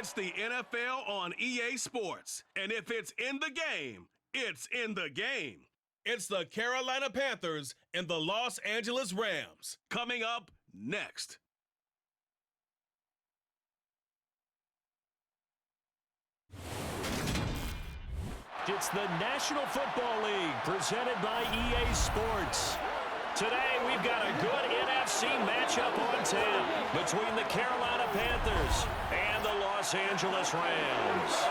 It's the NFL on EA Sports. And if it's in the game, it's in the game. It's the Carolina Panthers and the Los Angeles Rams. Coming up next. It's the National Football League presented by EA Sports. Today we've got a good NFC matchup on tap between the Carolina Panthers and the Los Angeles Rams.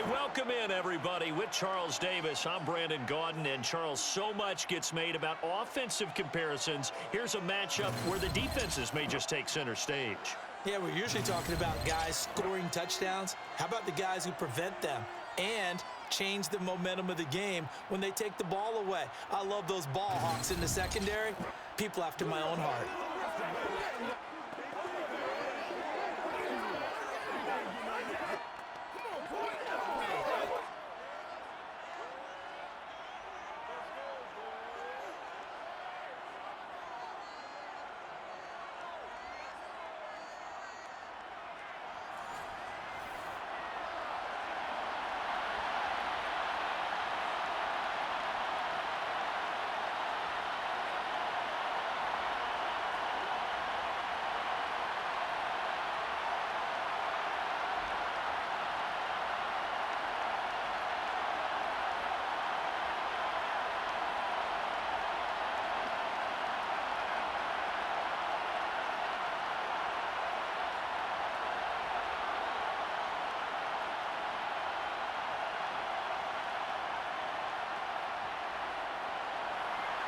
Welcome in, everybody. With Charles Davis, I'm Brandon Gaudin, and Charles, so much gets made about offensive comparisons. Here's a matchup where the defenses may just take center stage. Yeah, we're usually talking about guys scoring touchdowns. How about the guys who prevent them and change the momentum of the game when they take the ball away? I love those ball hawks in the secondary. People after my own heart.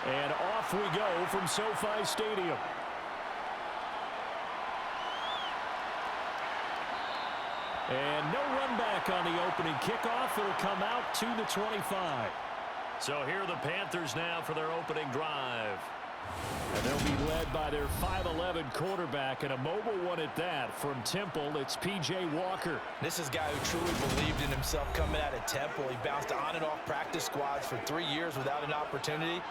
And off we go from SoFi Stadium. And no run back on the opening kickoff. It'll come out to the 25. So here are the Panthers now for their opening drive. And they'll be led by their 5'11" quarterback, and a mobile one at that. From Temple, it's P.J. Walker. This is a guy who truly believed in himself coming out of Temple. He bounced on and off practice squads for 3 years without an opportunity.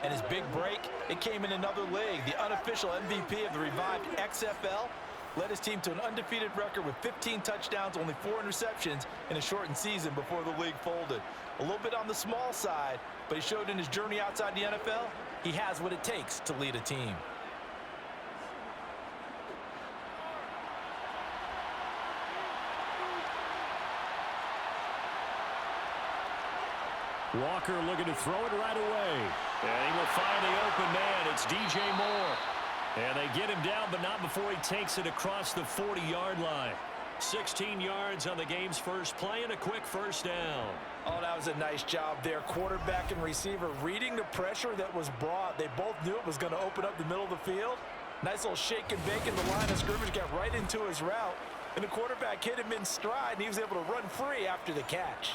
And his big break, it came in another league. The unofficial MVP of the revived XFL led his team to an undefeated record with 15 touchdowns, only 4 interceptions in a shortened season before the league folded. A little bit on the small side, but he showed in his journey outside the NFL, he has what it takes to lead a team. Walker looking to throw it right away. And he will find the open man. It's DJ Moore. And they get him down, but not before he takes it across the 40-yard line. 16 yards on the game's first play and a quick first down. Oh, that was a nice job there. Quarterback and receiver reading the pressure that was brought. They both knew it was going to open up the middle of the field. Nice little shake and bake in the line of scrimmage, got right into his route. And the quarterback hit him in stride, and he was able to run free after the catch.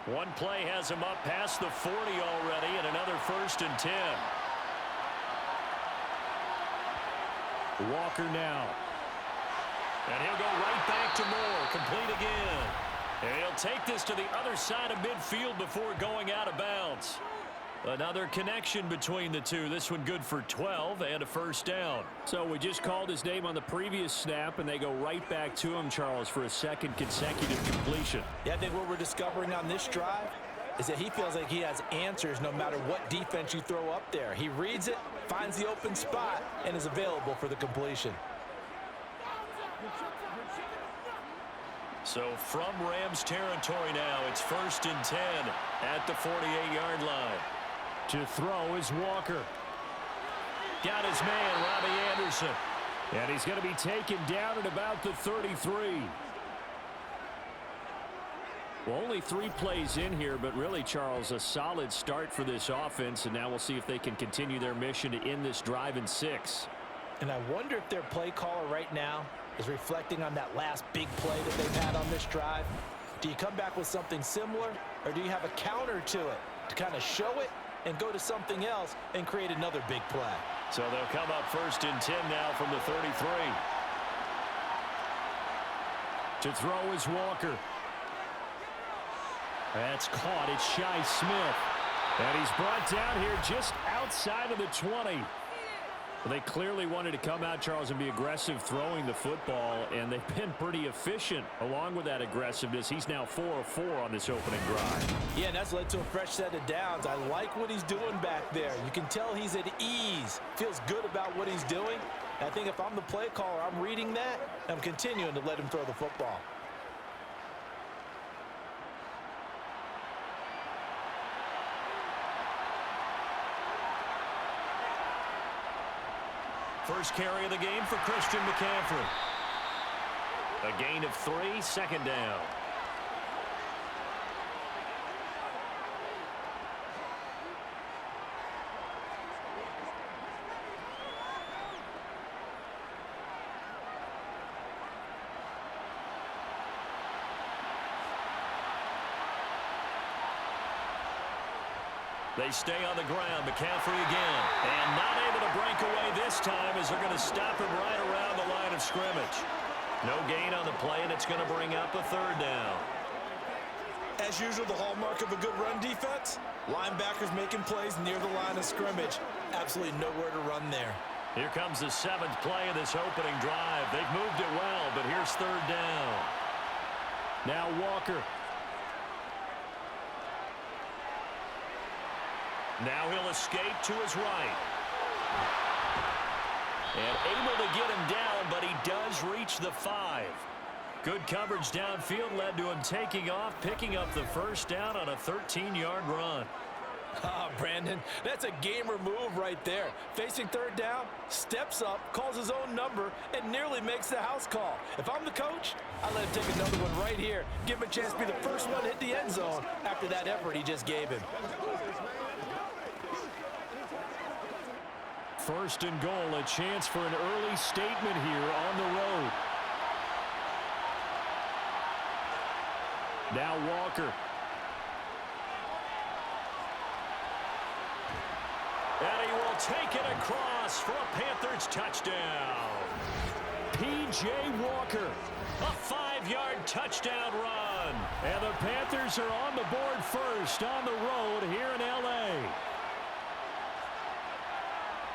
One play has him up past the 40 already, and another 1st and 10. Walker now. And he'll go right back to Moore. Complete again. And he'll take this to the other side of midfield before going out of bounds. Another connection between the two. This one good for 12 and a first down. So we just called his name on the previous snap, and they go right back to him, Charles, for a second consecutive completion. Yeah, I think what we're discovering on this drive is that he feels like he has answers no matter what defense you throw up there. He reads it, finds the open spot, and is available for the completion. So from Rams territory now, it's 1st and 10 at the 48-yard line. To throw is Walker. Got his man, Robbie Anderson. And he's going to be taken down at about the 33. Well, only 3 plays in here, but really, Charles, a solid start for this offense. And now we'll see if they can continue their mission to end this drive in 6. And I wonder if their play caller right now is reflecting on that last big play that they've had on this drive. Do you come back with something similar, or do you have a counter to it to kind of show it and go to something else and create another big play? So they'll come up 1st and 10 now from the 33. To throw is Walker. That's caught. It's Shi Smith. And he's brought down here just outside of the 20. They clearly wanted to come out, Charles, and be aggressive throwing the football, and they've been pretty efficient along with that aggressiveness. He's now 4 of 4 on this opening drive. Yeah, and that's led to a fresh set of downs. I like what he's doing back there. You can tell he's at ease, feels good about what he's doing. I think if I'm the play caller, I'm reading that, and I'm continuing to let him throw the football. First carry of the game for Christian McCaffrey. A gain of 3, second down. They stay on the ground. McCaffrey again. And not able to break away this time as they're going to stop him right around the line of scrimmage. No gain on the play, and it's going to bring up a third down. As usual, the hallmark of a good run defense, linebackers making plays near the line of scrimmage. Absolutely nowhere to run there. Here comes the 7th play of this opening drive. They've moved it well, but here's third down. Now Walker. Now he'll escape to his right. And able to get him down, but he does reach the 5. Good coverage downfield led to him taking off, picking up the first down on a 13-yard run. Ah, Brandon, that's a gamer move right there. Facing third down, steps up, calls his own number, and nearly makes the house call. If I'm the coach, I let him take another one right here. Give him a chance to be the first one to hit the end zone after that effort he just gave him. First and goal, a chance for an early statement here on the road. Now Walker. And he will take it across for a Panthers touchdown. P.J. Walker, a 5-yard touchdown run. And the Panthers are on the board first on the road here in L.A.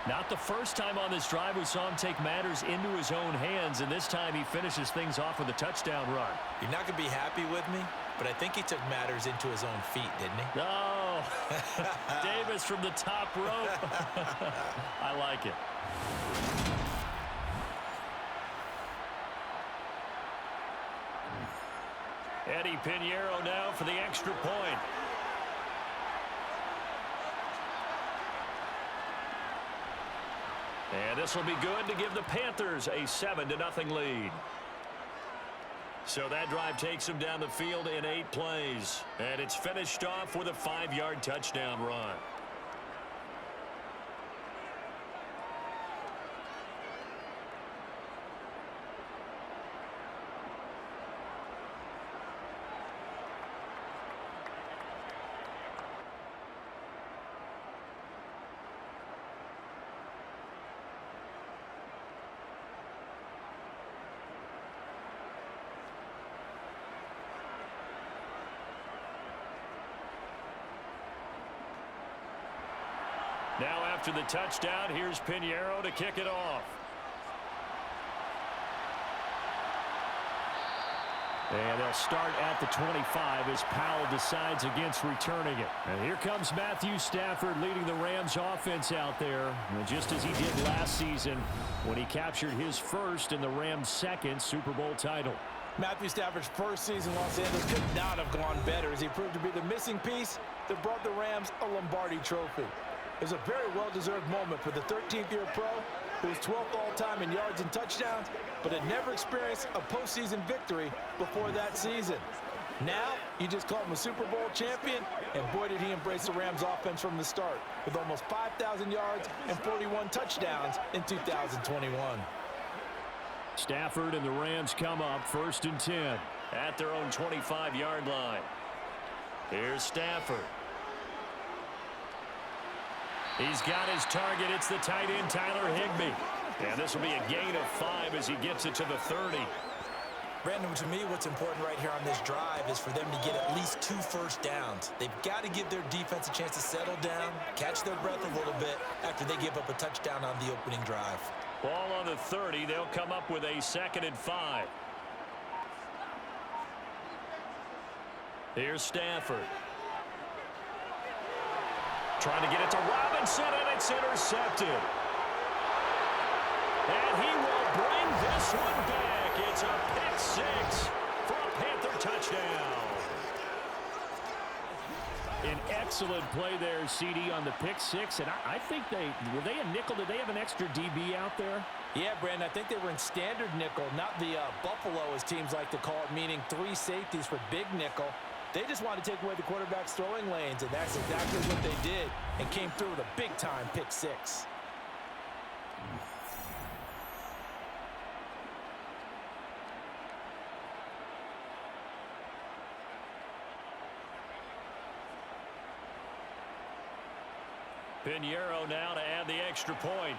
Not the first time on this drive we saw him take matters into his own hands, and this time he finishes things off with a touchdown run. You're not going to be happy with me, but I think he took matters into his own feet, didn't he? No. Davis from the top rope. I like it. Eddie Pinheiro now for the extra point. And this will be good to give the Panthers a 7-0 lead. So that drive takes them down the field in 8 plays. And it's finished off with a 5-yard touchdown run. Now after the touchdown, here's Pinheiro to kick it off. And they'll start at the 25 as Powell decides against returning it. And here comes Matthew Stafford leading the Rams offense out there. And just as he did last season when he captured his first and the Rams' second Super Bowl title. Matthew Stafford's first season in Los Angeles could not have gone better as he proved to be the missing piece that brought the Rams a Lombardi trophy. It was a very well-deserved moment for the 13th-year pro who was 12th all-time in yards and touchdowns, but had never experienced a postseason victory before that season. Now, you just call him a Super Bowl champion, and boy did he embrace the Rams offense from the start, with almost 5,000 yards and 41 touchdowns in 2021. Stafford and the Rams come up 1st and 10 at their own 25-yard line. Here's Stafford. He's got his target. It's the tight end, Tyler Higbee. And this will be a gain of 5 as he gets it to the 30. Brandon, to me, what's important right here on this drive is for them to get at least 2 first downs. They've got to give their defense a chance to settle down, catch their breath a little bit after they give up a touchdown on the opening drive. Ball on the 30. They'll come up with a 2nd and 5. Here's Stafford. Trying to get it to Robinson, and it's intercepted. And he will bring this one back. It's a pick 6 for a Panther touchdown. An excellent play there, CD, on the pick 6. And I think were they a nickel? Did they have an extra DB out there? Yeah, Brandon, I think they were in standard nickel, not the Buffalo, as teams like to call it, meaning 3 safeties for big nickel. They just wanted to take away the quarterback's throwing lanes, and that's exactly what they did, and came through with a big-time pick 6. Pinheiro now to add the extra point.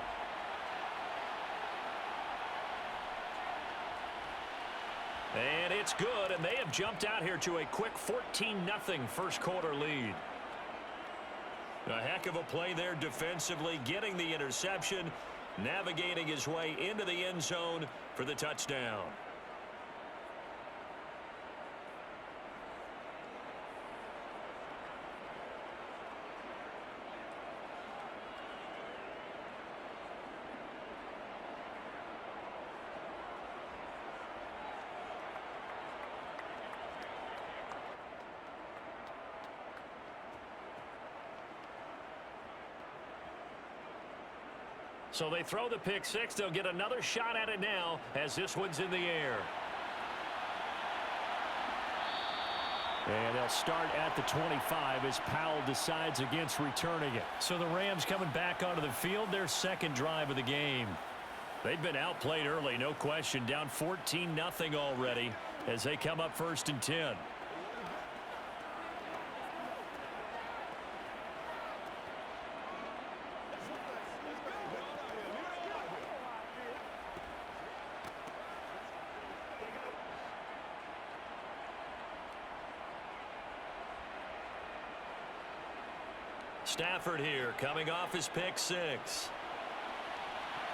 And it's good, and they have jumped out here to a quick 14-0 first quarter lead. A heck of a play there defensively, getting the interception, navigating his way into the end zone for the touchdown. So they throw the pick 6. They'll get another shot at it now as this one's in the air. And they'll start at the 25 as Powell decides against returning it. So the Rams coming back onto the field, their 2nd drive of the game. They've been outplayed early, no question. Down 14-0 already as they come up 1st and 10. Stafford here, coming off his pick 6.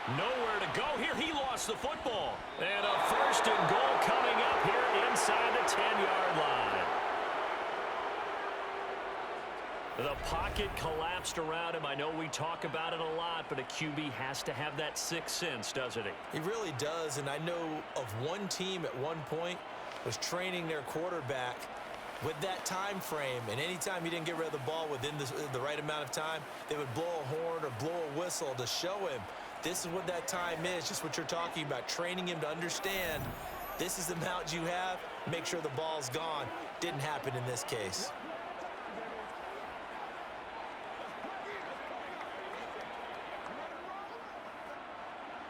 Nowhere to go here. He lost the football. And a 1st and goal coming up here inside the 10-yard line. The pocket collapsed around him. I know we talk about it a lot, but a QB has to have that 6th sense, doesn't he? He really does, and I know of one team at one point was training their quarterback with that time frame, and anytime he didn't get rid of the ball within the right amount of time, they would blow a horn or blow a whistle to show him this is what that time is, just what you're talking about, training him to understand this is the amount you have, make sure the ball's gone. Didn't happen in this case.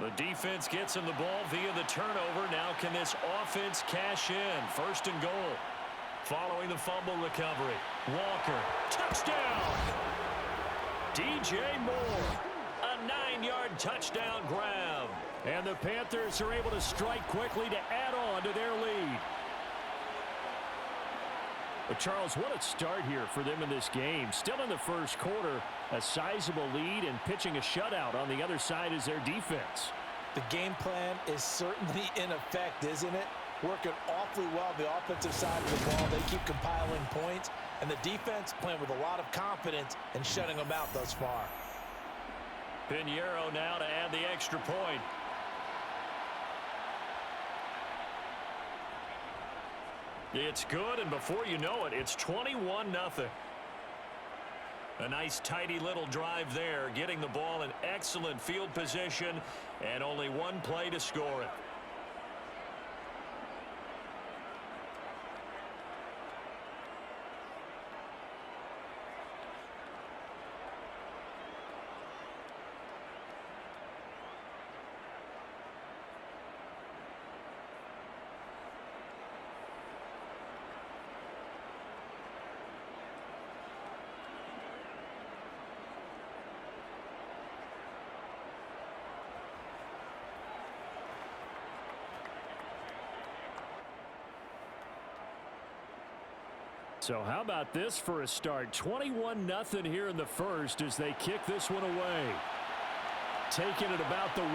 The defense gets him the ball via the turnover. Now can this offense cash in? 1st and goal. Following the fumble recovery. Walker, touchdown! DJ Moore, a 9-yard touchdown grab. And the Panthers are able to strike quickly to add on to their lead. But Charles, what a start here for them in this game. Still in the first quarter, a sizable lead, and pitching a shutout on the other side is their defense. The game plan is certainly in effect, isn't it? Working awfully well on the offensive side of the ball. They keep compiling points, and the defense playing with a lot of confidence and shutting them out thus far. Pinheiro now to add the extra point. It's good, and before you know it, it's 21-0. A nice, tidy little drive there, getting the ball in excellent field position, and only one play to score it. So how about this for a start? 21-0 here in the first as they kick this one away. Taking it about the 1.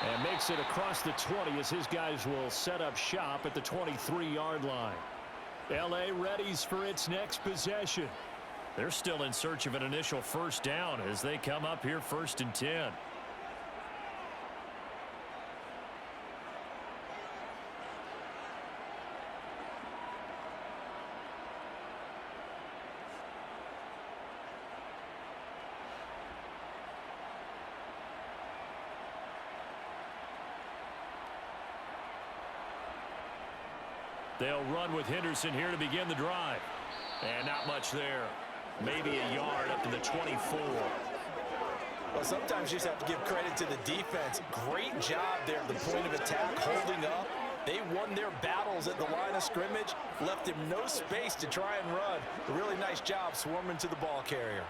And makes it across the 20 as his guys will set up shop at the 23-yard line. L.A. readies for its next possession. They're still in search of an initial first down as they come up here 1st and 10. They'll run with Henderson here to begin the drive. And not much there. Maybe a yard up to the 24. Well, sometimes you just have to give credit to the defense. Great job there at the point of attack, holding up. They won their battles at the line of scrimmage, left him no space to try and run. A really nice job swarming to the ball carrier.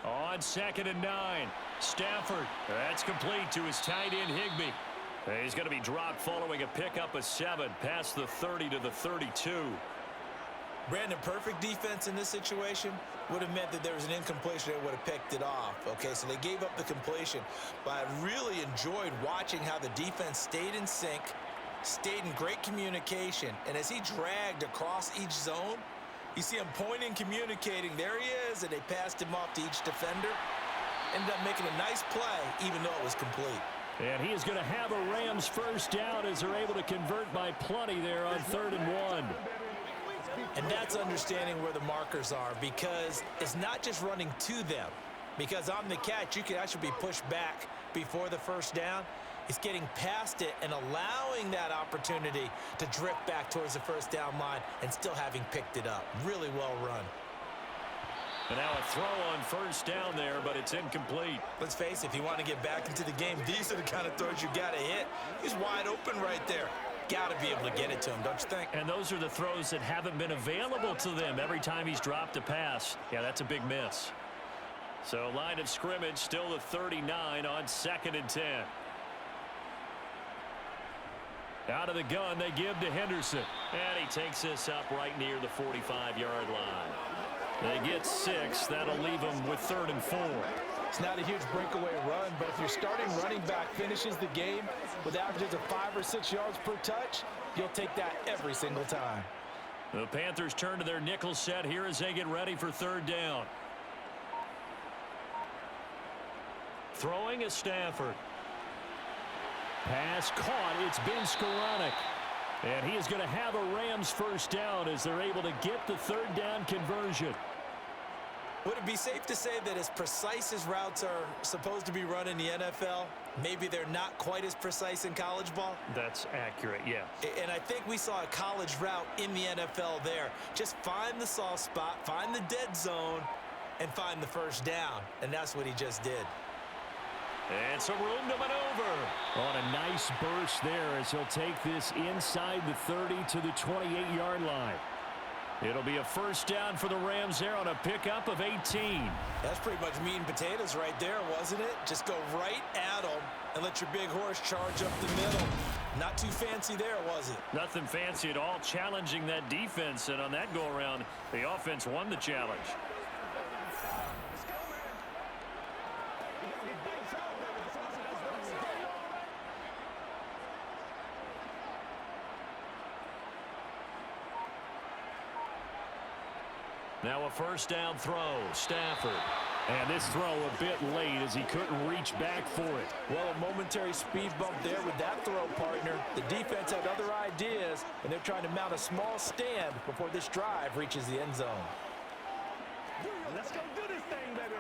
On 2nd and 9, Stafford. That's complete to his tight end, Higbee. He's going to be dropped following a pickup of 7 past the 30 to the 32. Brandon, perfect defense in this situation would have meant that there was an incompletion that would have picked it off. Okay, so they gave up the completion. But I really enjoyed watching how the defense stayed in sync, stayed in great communication. And as he dragged across each zone, you see him pointing, communicating. There he is, and they passed him off to each defender. Ended up making a nice play, even though it was complete. And he is going to have a Rams first down as they're able to convert by plenty there on 3rd and 1. And that's understanding where the markers are, because it's not just running to them. Because on the catch, you can actually be pushed back before the first down. It's getting past it and allowing that opportunity to drift back towards the first down line and still having picked it up. Really well run. And now a throw on first down there, but it's incomplete. Let's face it, if you want to get back into the game, these are the kind of throws you got to hit. He's wide open right there. Got to be able to get it to him, don't you think? And those are the throws that haven't been available to them every time he's dropped a pass. Yeah, that's a big miss. So line of scrimmage still the 39 on 2nd and 10. Out of the gun, they give to Henderson. And he takes this up right near the 45-yard line. They get 6. That'll leave them with 3rd and 4. It's not a huge breakaway run, but if your starting running back finishes the game with averages of 5 or 6 yards per touch, you'll take that every single time. The Panthers turn to their nickel set here as they get ready for 3rd down. Throwing is Stafford. Pass caught. It's Ben Skoranek. And he is going to have a Rams first down as they're able to get the 3rd down conversion. Would it be safe to say that as precise as routes are supposed to be run in the NFL, maybe they're not quite as precise in college ball? That's accurate, yeah. And I think we saw a college route in the NFL there. Just find the soft spot, find the dead zone, and find the first down. And that's what he just did. And some room to maneuver. On a nice burst there as he'll take this inside the 30 to the 28-yard line. It'll be a first down for the Rams there on a pickup of 18. That's pretty much meat and potatoes right there, wasn't it? Just go right at them and let your big horse charge up the middle. Not too fancy there, was it? Nothing fancy at all, challenging that defense. And on that go-around, the offense won the challenge. Now a first down throw, Stafford. And this throw a bit late as he couldn't reach back for it. Well, a momentary speed bump there with that throw, partner. The defense had other ideas, and they're trying to mount a small stand before this drive reaches the end zone. Let's go do this thing, baby.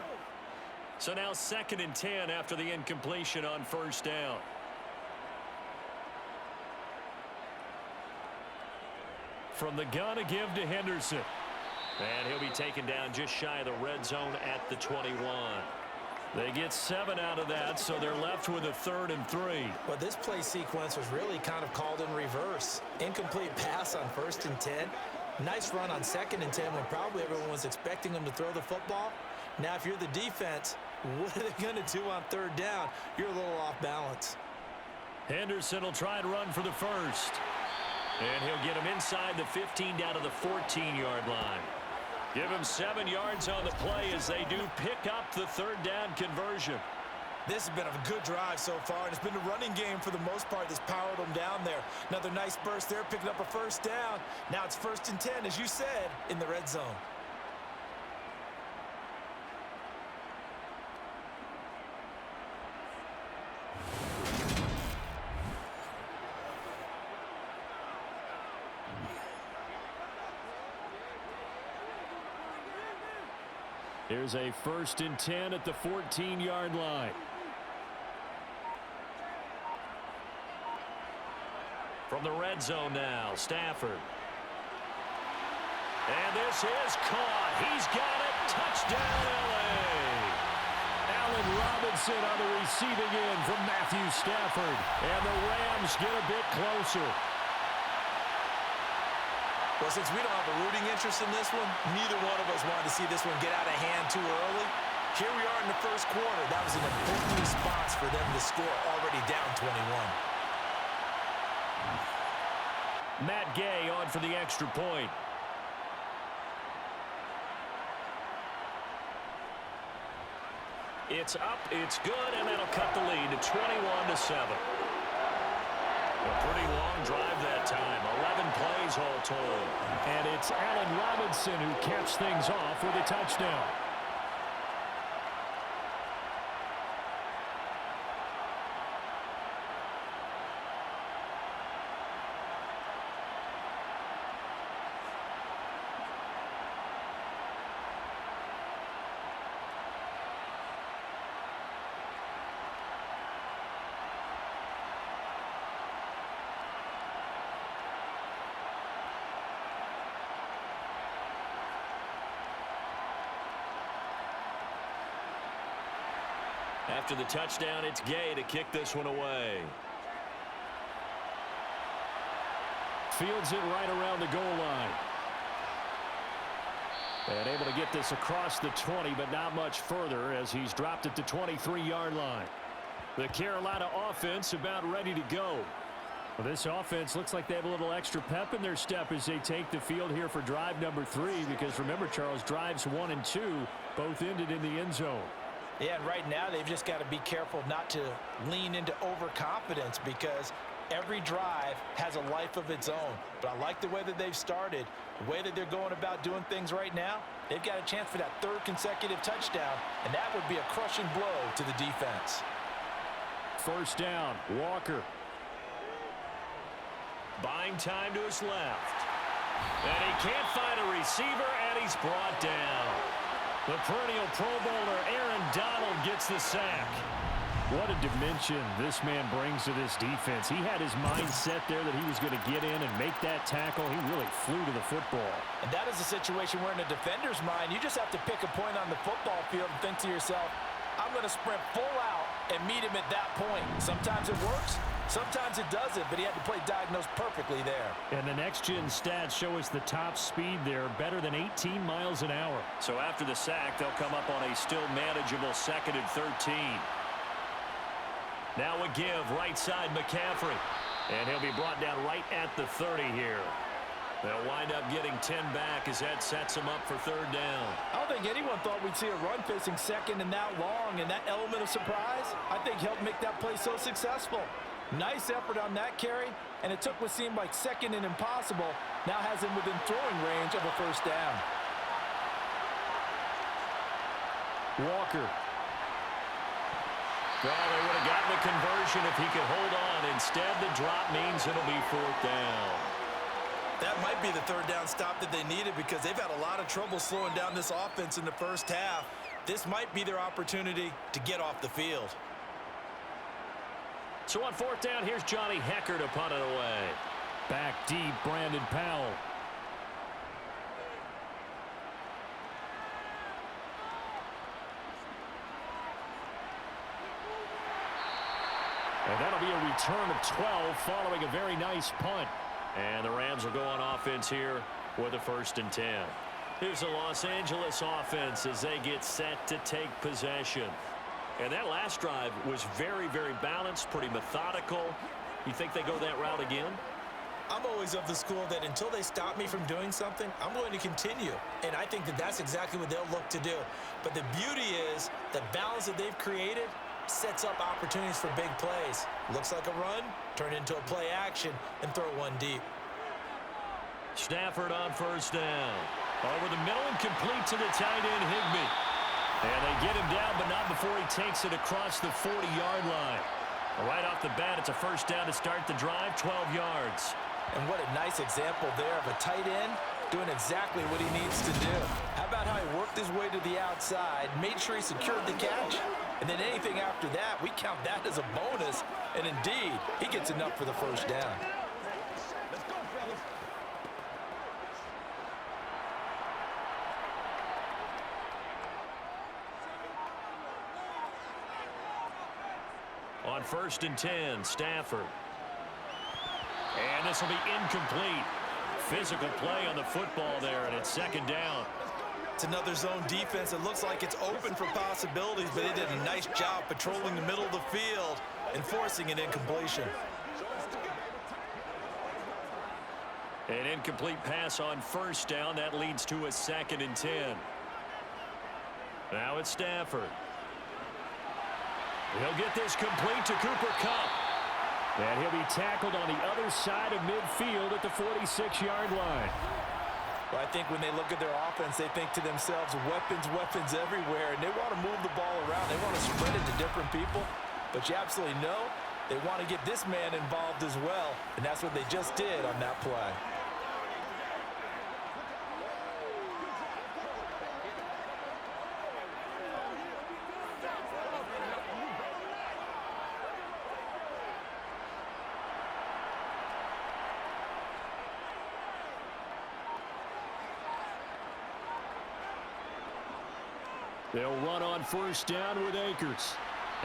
So now 2nd and 10 after the incompletion on first down. From the gun, a give to Henderson. And he'll be taken down just shy of the red zone at the 21. They get 7 out of that, so they're left with a 3rd and 3. Well, this play sequence was really kind of called in reverse. Incomplete pass on 1st and 10. Nice run on 2nd and 10 when probably everyone was expecting them to throw the football. Now, if you're the defense, what are they going to do on 3rd down? You're a little off balance. Henderson will try and run for the first. And he'll get him inside the 15 down to the 14-yard line. Give him 7 yards on the play as they do pick up the third down conversion. This has been a good drive so far, and it's been the running game for the most part that's powered them down there. Another nice burst there, picking up a first down. Now it's 1st and 10, as you said, in the red zone. Here's a 1st and 10 at the 14-yard line. From the red zone now, Stafford. And this is caught. He's got it. Touchdown, L.A. Allen Robinson on the receiving end from Matthew Stafford. And the Rams get a bit closer. Well, since we don't have a rooting interest in this one, neither one of us wanted to see this one get out of hand too early. Here we are in the first quarter. That was an important response for them to score, already down 21. Matt Gay on for the extra point. It's up, it's good, and that'll cut the lead to 21-7. A pretty long drive that time, 11 plays all told. And it's Allen Robinson who caps things off with a touchdown. After the touchdown, it's Gay to kick this one away. Fields it right around the goal line. And able to get this across the 20, but not much further as he's dropped it to 23-yard line. The Carolina offense about ready to go. Well, this offense looks like they have a little extra pep in their step as they take the field here for drive number 3, because remember, Charles, drives 1 and 2 both ended in the end zone. Yeah, and right now they've just got to be careful not to lean into overconfidence, because every drive has a life of its own. But I like the way that they've started, the way that they're going about doing things right now. They've got a chance for that 3rd consecutive touchdown, and that would be a crushing blow to the defense. 1st down, Walker. Buying time to his left. And he can't find a receiver, and he's brought down. The perennial Pro Bowler Aaron Donald gets the sack. What a dimension this man brings to this defense. He had his mind set there that he was going to get in and make that tackle. He really flew to the football. And that is a situation where in a defender's mind, you just have to pick a point on the football field and think to yourself, I'm going to sprint full out and meet him at that point. Sometimes it works. Sometimes it doesn't, but he had to play diagnosed perfectly there. And the next-gen stats show us the top speed there, better than 18 miles an hour. So after the sack, they'll come up on a still manageable 2nd and 13. Now a give, right side McCaffrey. And he'll be brought down right at the 30 here. They'll wind up getting 10 back as that sets them up for 3rd down. I don't think anyone thought we'd see a run facing 2nd and that long, and that element of surprise, I think, helped make that play so successful. Nice effort on that carry, and it took what seemed like 2nd and impossible, now has him within throwing range of a 1st down. Walker. Well, they would have gotten the conversion if he could hold on. Instead, the drop means it'll be 4th down. That might be the 3rd down stop that they needed, because they've had a lot of trouble slowing down this offense in the first half. This might be their opportunity to get off the field. So on 4th down, here's Johnny Hecker to punt it away. Back deep, Brandon Powell. And that'll be a return of 12 following a very nice punt. And the Rams will go on offense here with a 1st and 10. Here's the Los Angeles offense as they get set to take possession. And that last drive was very, very balanced, pretty methodical. You think they go that route again? I'm always of the school that until they stop me from doing something, I'm going to continue. And I think that that's exactly what they'll look to do. But the beauty is the balance that they've created sets up opportunities for big plays. Looks like a run, turn into a play action, and throw one deep. Stafford on first down. Over the middle and complete to the tight end, Higbee. And they get him down, but not before he takes it across the 40-yard line. Right off the bat, it's a first down to start the drive, 12 yards. And what a nice example there of a tight end doing exactly what he needs to do. How about how he worked his way to the outside, made sure he secured the catch, and then anything after that, we count that as a bonus. And indeed, he gets enough for the first down. Let's go, fellas. On 1st and 10, Stafford. And this will be incomplete. Physical play on the football there, and it's 2nd down. It's another zone defense. It looks like it's open for possibilities, but they did a nice job patrolling the middle of the field and forcing an incompletion. An incomplete pass on 1st down. That leads to a 2nd and 10. Now it's Stafford. He'll get this complete to Cooper Kupp. And he'll be tackled on the other side of midfield at the 46-yard line. Well, I think when they look at their offense, they think to themselves, weapons, weapons everywhere, and they want to move the ball around. They want to spread it to different people. But you absolutely know they want to get this man involved as well, and that's what they just did on that play. They'll run on 1st down with Akers.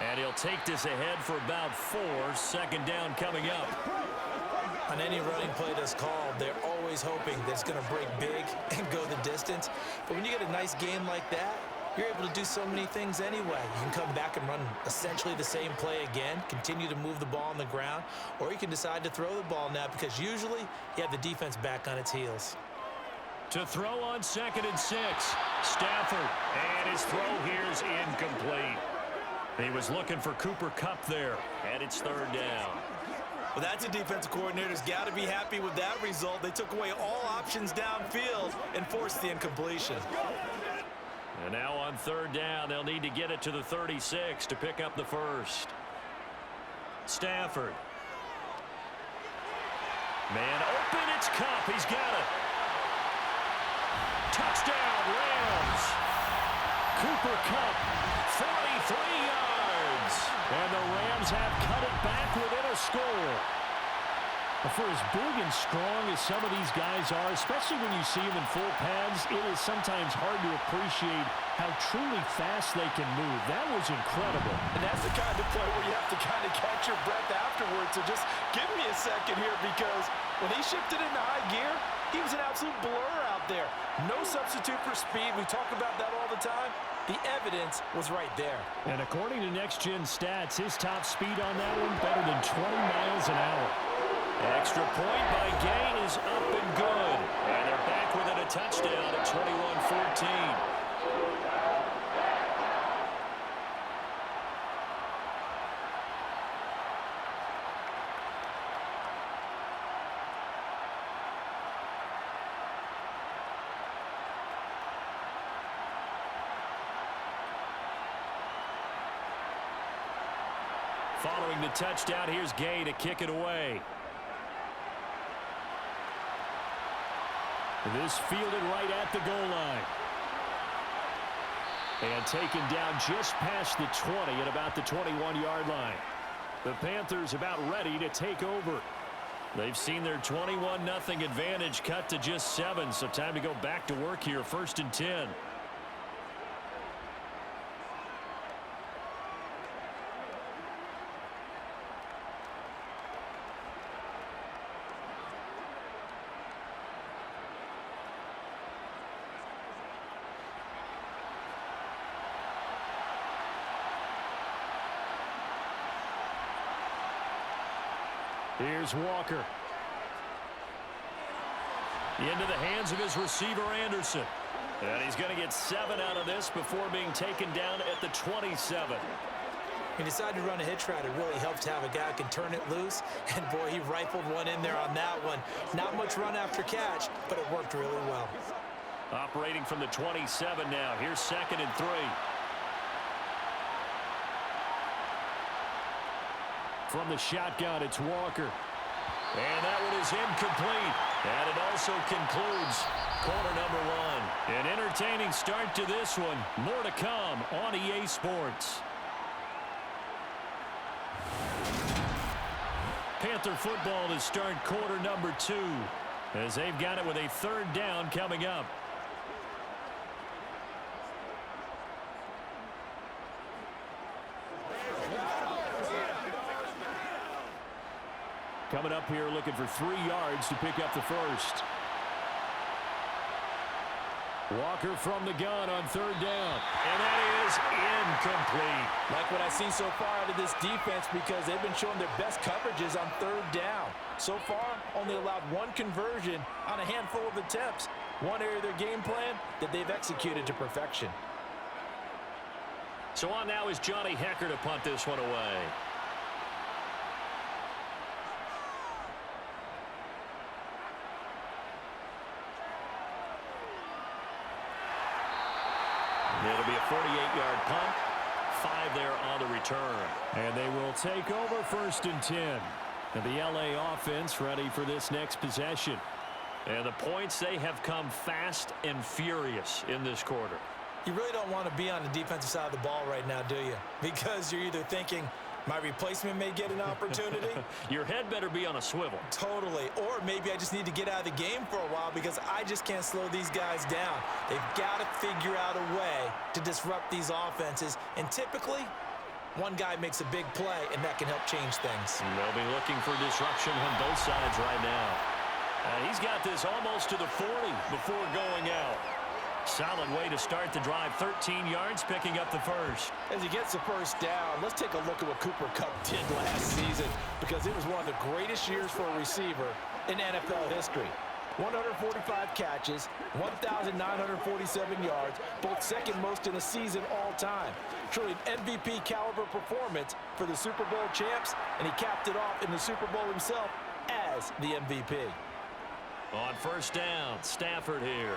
And he'll take this ahead for about 4. 2nd down coming up. On any running play that's called, they're always hoping that it's going to break big and go the distance. But when you get a nice game like that, you're able to do so many things anyway. You can come back and run essentially the same play again, continue to move the ball on the ground, or you can decide to throw the ball now because usually you have the defense back on its heels. To throw on 2nd and 6. Stafford. And his throw here is incomplete. He was looking for Cooper Kupp there. And it's 3rd down. Well, that's a defensive coordinator's got to be happy with that result. They took away all options downfield and forced the incompletion. And now on 3rd down, they'll need to get it to the 36 to pick up the first. Stafford. Man open, it's Kupp. He's got it. Touchdown, Rams. Cooper Kupp, 43 yards. And the Rams have cut it back within a score. For as big and strong as some of these guys are, especially when you see them in full pads, it is sometimes hard to appreciate how truly fast they can move. That was incredible. And that's the kind of play where you have to kind of catch your breath afterwards. So just give me a second here, because when he shifted into high gear, he was an absolute blur out there. No substitute for speed. We talk about that all the time. The evidence was right there. And according to Next Gen Stats, his top speed on that one better than 20 miles an hour. Extra point by Gain is up and good. And they're back within a touchdown at 21-14. Following the touchdown, here's Gay to kick it away. This fielded right at the goal line. And taken down just past the 20 at about the 21-yard line. The Panthers about ready to take over. They've seen their 21-0 advantage cut to just 7, so time to go back to work here, 1st and 10. Here's Walker. Into the hands of his receiver, Anderson. And he's going to get 7 out of this before being taken down at the 27. He decided to run a hitch route. It really helps to have a guy who can turn it loose. And, boy, he rifled one in there on that one. Not much run after catch, but it worked really well. Operating from the 27 now. Here's 2nd and 3. From the shotgun, it's Walker. And that one is incomplete. And it also concludes quarter number 1. An entertaining start to this one. More to come on EA Sports. Panther football to start quarter number 2 as they've got it with a 3rd down coming up. Coming up here looking for 3 yards to pick up the first. Walker from the gun on 3rd down. And that is incomplete. Like what I've seen so far out of this defense because they've been showing their best coverages on 3rd down. So far, only allowed 1 conversion on a handful of attempts. One area of their game plan that they've executed to perfection. So on now is Johnny Hecker to punt this one away. It'll be a 48-yard punt. 5 there on the return. And they will take over 1st and 10. And the LA offense ready for this next possession. And the points, they have come fast and furious in this quarter. You really don't want to be on the defensive side of the ball right now, do you? Because you're either thinking, my replacement may get an opportunity. Your head better be on a swivel. Totally. Or maybe I just need to get out of the game for a while because I just can't slow these guys down. They've got to figure out a way to disrupt these offenses. And typically, one guy makes a big play, and that can help change things. And they'll be looking for disruption on both sides right now. He's got this almost to the 40 before going out. Solid way to start the drive. 13 yards, picking up the first. As he gets the first down, let's take a look at what Cooper Kupp did last season because it was one of the greatest years for a receiver in NFL history. 145 catches, 1,947 yards, both 2nd most in a season all time. Truly an MVP caliber performance for the Super Bowl champs, and he capped it off in the Super Bowl himself as the MVP. On 1st down, Stafford here.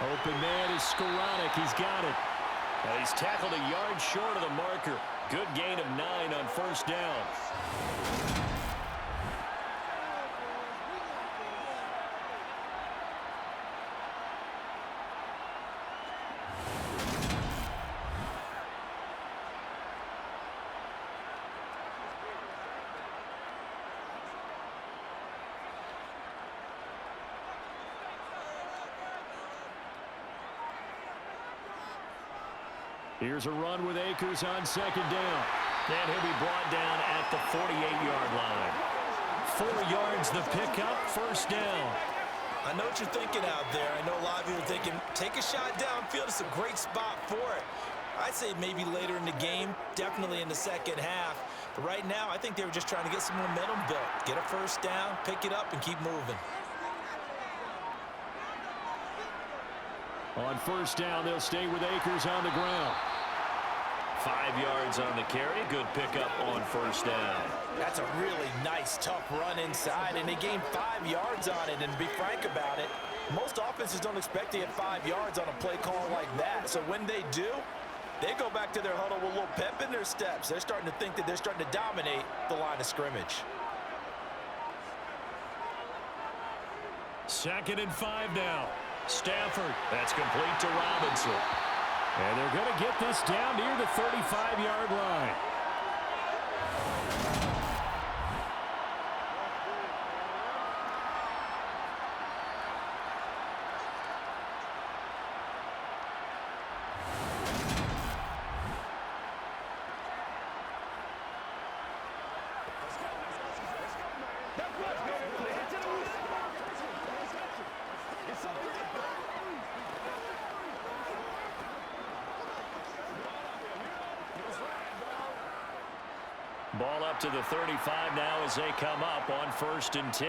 Open man is Skoranek. He's got it. He's tackled a yard short of the marker. Good gain of 9 on 1st down. Here's a run with Akers on 2nd down. And he'll be brought down at the 48-yard line. 4 yards the pickup, 1st down. I know what you're thinking out there. I know a lot of you are thinking, take a shot downfield. It's a great spot for it. I'd say maybe later in the game, definitely in the 2nd half. But right now, I think they were just trying to get some momentum built. Get a 1st down, pick it up, and keep moving. On 1st down, they'll stay with Akers on the ground. 5 yards on the carry. Good pickup on 1st down. That's a really nice, tough run inside, and they gained 5 yards on it. And to be frank about it, most offenses don't expect to get 5 yards on a play call like that. So when they do, they go back to their huddle with a little pep in their steps. They're starting to think that they're starting to dominate the line of scrimmage. 2nd and 5 now. Stafford, that's complete to Robinson. And they're going to get this down near the 35-yard line. Ball up to the 35 now as they come up on 1st and 10.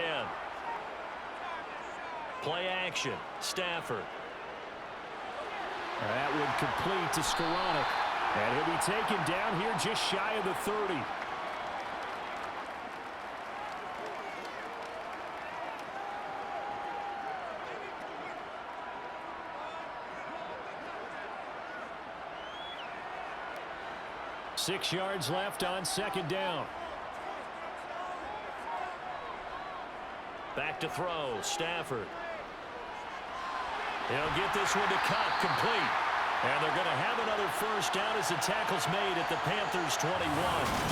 Play action. Stafford. That would complete to Skoranek. And he'll be taken down here just shy of the 30. Six yards left on 2nd down. Back to throw. Stafford. He'll get this one to cut complete. And they're going to have another 1st down as the tackle's made at the Panthers 21.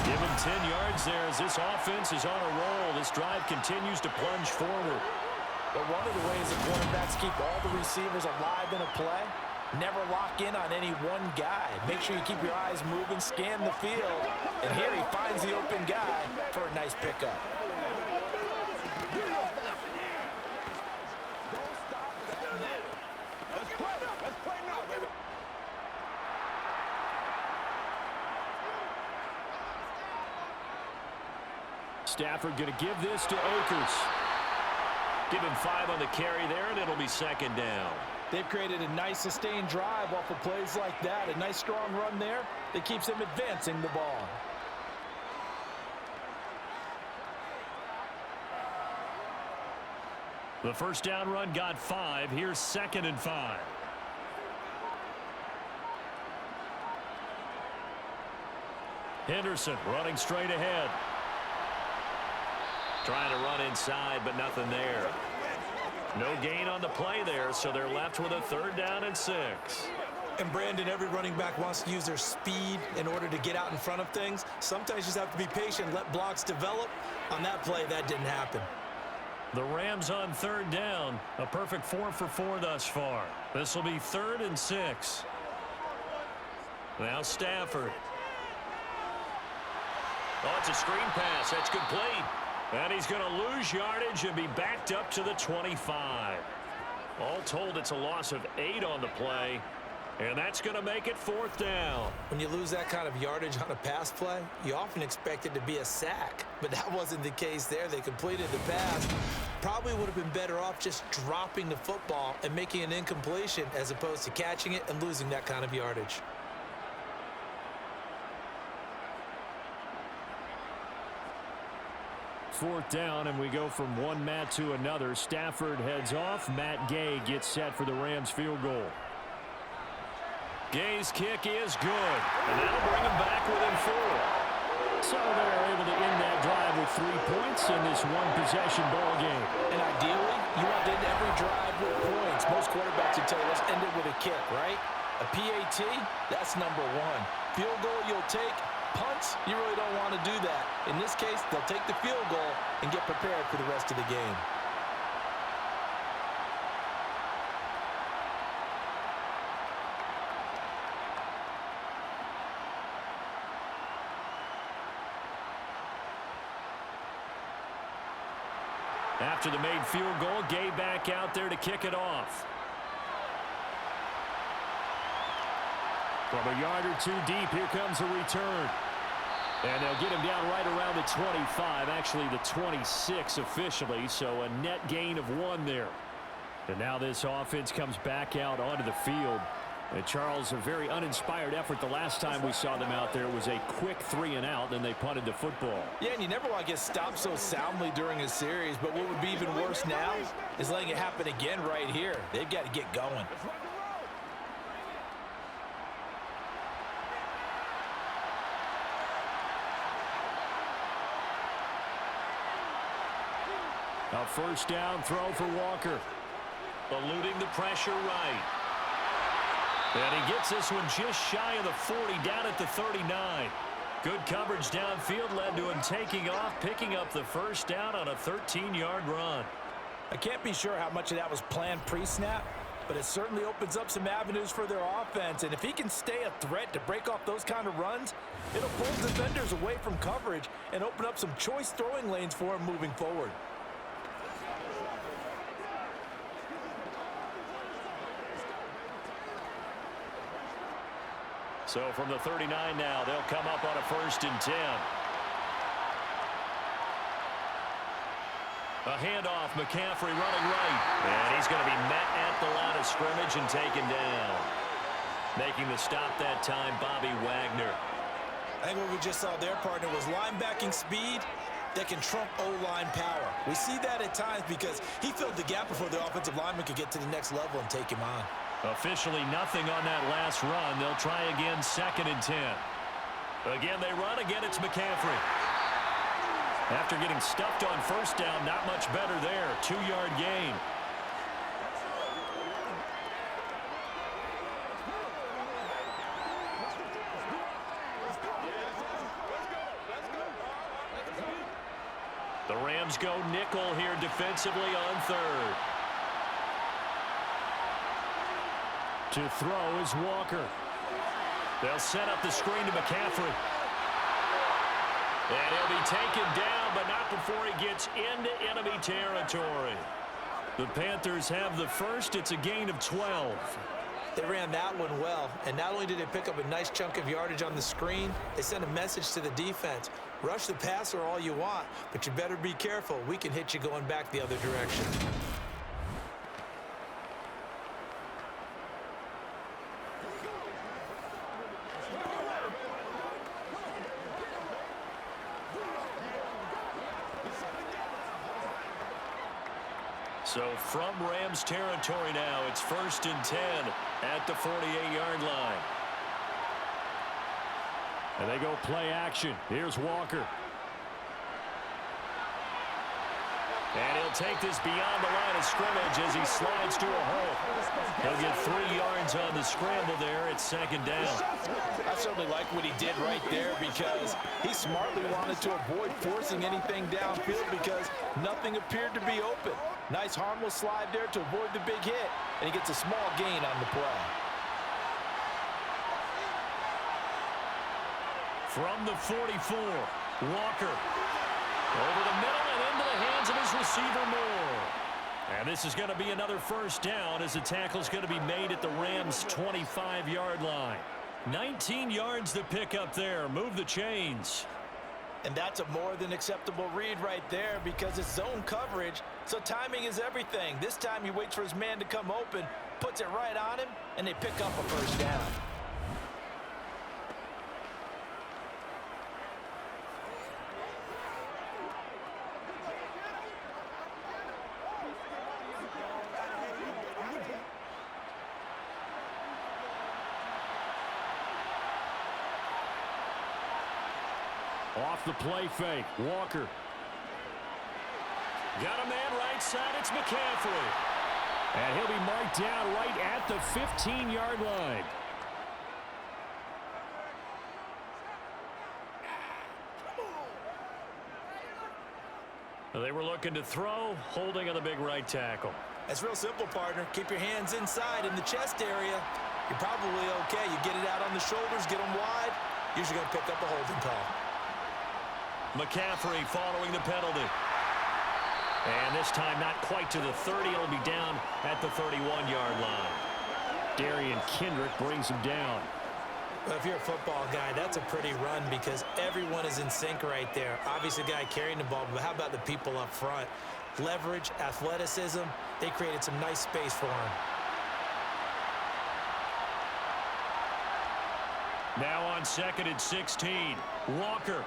Give him 10 yards there as this offense is on a roll. This drive continues to plunge forward. But one of the ways that quarterbacks keep all the receivers alive in a play, never lock in on any one guy. Make sure you keep your eyes moving, scan the field. And here he finds the open guy for a nice pickup. Stafford going to give this to Akers. Give him 5 on the carry there, and it'll be 2nd down. They've created a nice sustained drive off of plays like that. A nice strong run there that keeps them advancing the ball. The 1st down run got 5. Here's 2nd and 5. Henderson running straight ahead. Trying to run inside, but nothing there. No gain on the play there, so they're left with a 3rd down and 6. And Brandon, every running back wants to use their speed in order to get out in front of things. Sometimes you just have to be patient, let blocks develop. On that play, that didn't happen. The Rams on 3rd down. A perfect 4 for 4 thus far. This will be 3rd and 6. Now Stafford. Oh, it's a screen pass. That's complete. And he's going to lose yardage and be backed up to the 25. All told, it's a loss of 8 on the play. And that's going to make it 4th down. When you lose that kind of yardage on a pass play, you often expect it to be a sack. But that wasn't the case there. They completed the pass. Probably would have been better off just dropping the football and making an incompletion as opposed to catching it and losing that kind of yardage. Fourth down, and we go from one Matt to another. Stafford heads off. Matt Gay gets set for the Rams field goal. Gay's kick is good, and that'll bring him back within 4. So they're able to end that drive with 3 points in this one-possession ball game. And ideally, you want to end every drive with points. Most quarterbacks would tell you, let's end it with a kick, right? A PAT, that's number 1. Field goal you'll take. Punts, you really don't want to do that. In this case, they'll take the field goal and get prepared for the rest of the game. After the made field goal, Gay back out there to kick it off. From a yard or 2 deep, here comes a return. And they'll get him down right around the 25, actually the 26 officially, so a net gain of 1 there. And now this offense comes back out onto the field. And Charles, a very uninspired effort the last time we saw them out there was a quick 3 and out, and they punted the football. Yeah, and you never want to get stopped so soundly during a series, but what would be even worse now is letting it happen again right here. They've got to get going. A first down throw for Walker. Eluding the pressure right. And he gets this one just shy of the 40, down at the 39. Good coverage downfield led to him taking off, picking up the first down on a 13-yard run. I can't be sure how much of that was planned pre-snap, but it certainly opens up some avenues for their offense. And if he can stay a threat to break off those kind of runs, it'll pull defenders away from coverage and open up some choice throwing lanes for him moving forward. So from the 39 now, they'll come up on a 1st and 10. A handoff, McCaffrey running right. And he's going to be met at the line of scrimmage and taken down. Making the stop that time, Bobby Wagner. I think what we just saw there, partner, was linebacking speed that can trump O-line power. We see that at times because he filled the gap before the offensive lineman could get to the next level and take him on. Officially nothing on that last run. They'll try again, 2nd and 10. Again, they run. Again, it's McCaffrey. After getting stuffed on first down, not much better there. 2-yard gain. The Rams go nickel here defensively on 3rd. To throw is Walker. They'll set up the screen to McCaffrey. And he'll be taken down, but not before he gets into enemy territory. The Panthers have the first. It's a gain of 12. They ran that one well, and not only did they pick up a nice chunk of yardage on the screen, they sent a message to the defense. Rush the passer all you want, but you better be careful. We can hit you going back the other direction. So from Rams territory now, it's 1st and 10 at the 48-yard line. And they go play action. Here's Walker. And he'll take this beyond the line of scrimmage as he slides to a hole. He'll get 3 yards on the scramble there at 2nd down. I certainly like what he did right there because he smartly wanted to avoid forcing anything downfield because nothing appeared to be open. Nice harmless slide there to avoid the big hit, and he gets a small gain on the play. From the 44, Walker. Over the middle and into the hands of his receiver, Moore. And this is going to be another 1st down as the tackle's going to be made at the Rams' 25-yard line. 19 yards to pick up there. Move the chains. And that's a more than acceptable read right there because it's zone coverage, so timing is everything. This time he waits for his man to come open, puts it right on him, and they pick up a 1st down. Off the play fake, Walker. Got a man right side, it's McCaffrey. And he'll be marked down right at the 15-yard line. They were looking to throw, holding on the big right tackle. That's real simple, partner. Keep your hands inside in the chest area. You're probably okay. You get it out on the shoulders, get them wide. Usually going to pick up a holding call. McCaffrey following the penalty. And this time not quite to the 30. It'll be down at the 31-yard line. Darian Kendrick brings him down. Well, if you're a football guy, that's a pretty run because everyone is in sync right there. Obviously, the guy carrying the ball, but how about the people up front? Leverage, athleticism, they created some nice space for him. Now on 2nd and 16, Walker.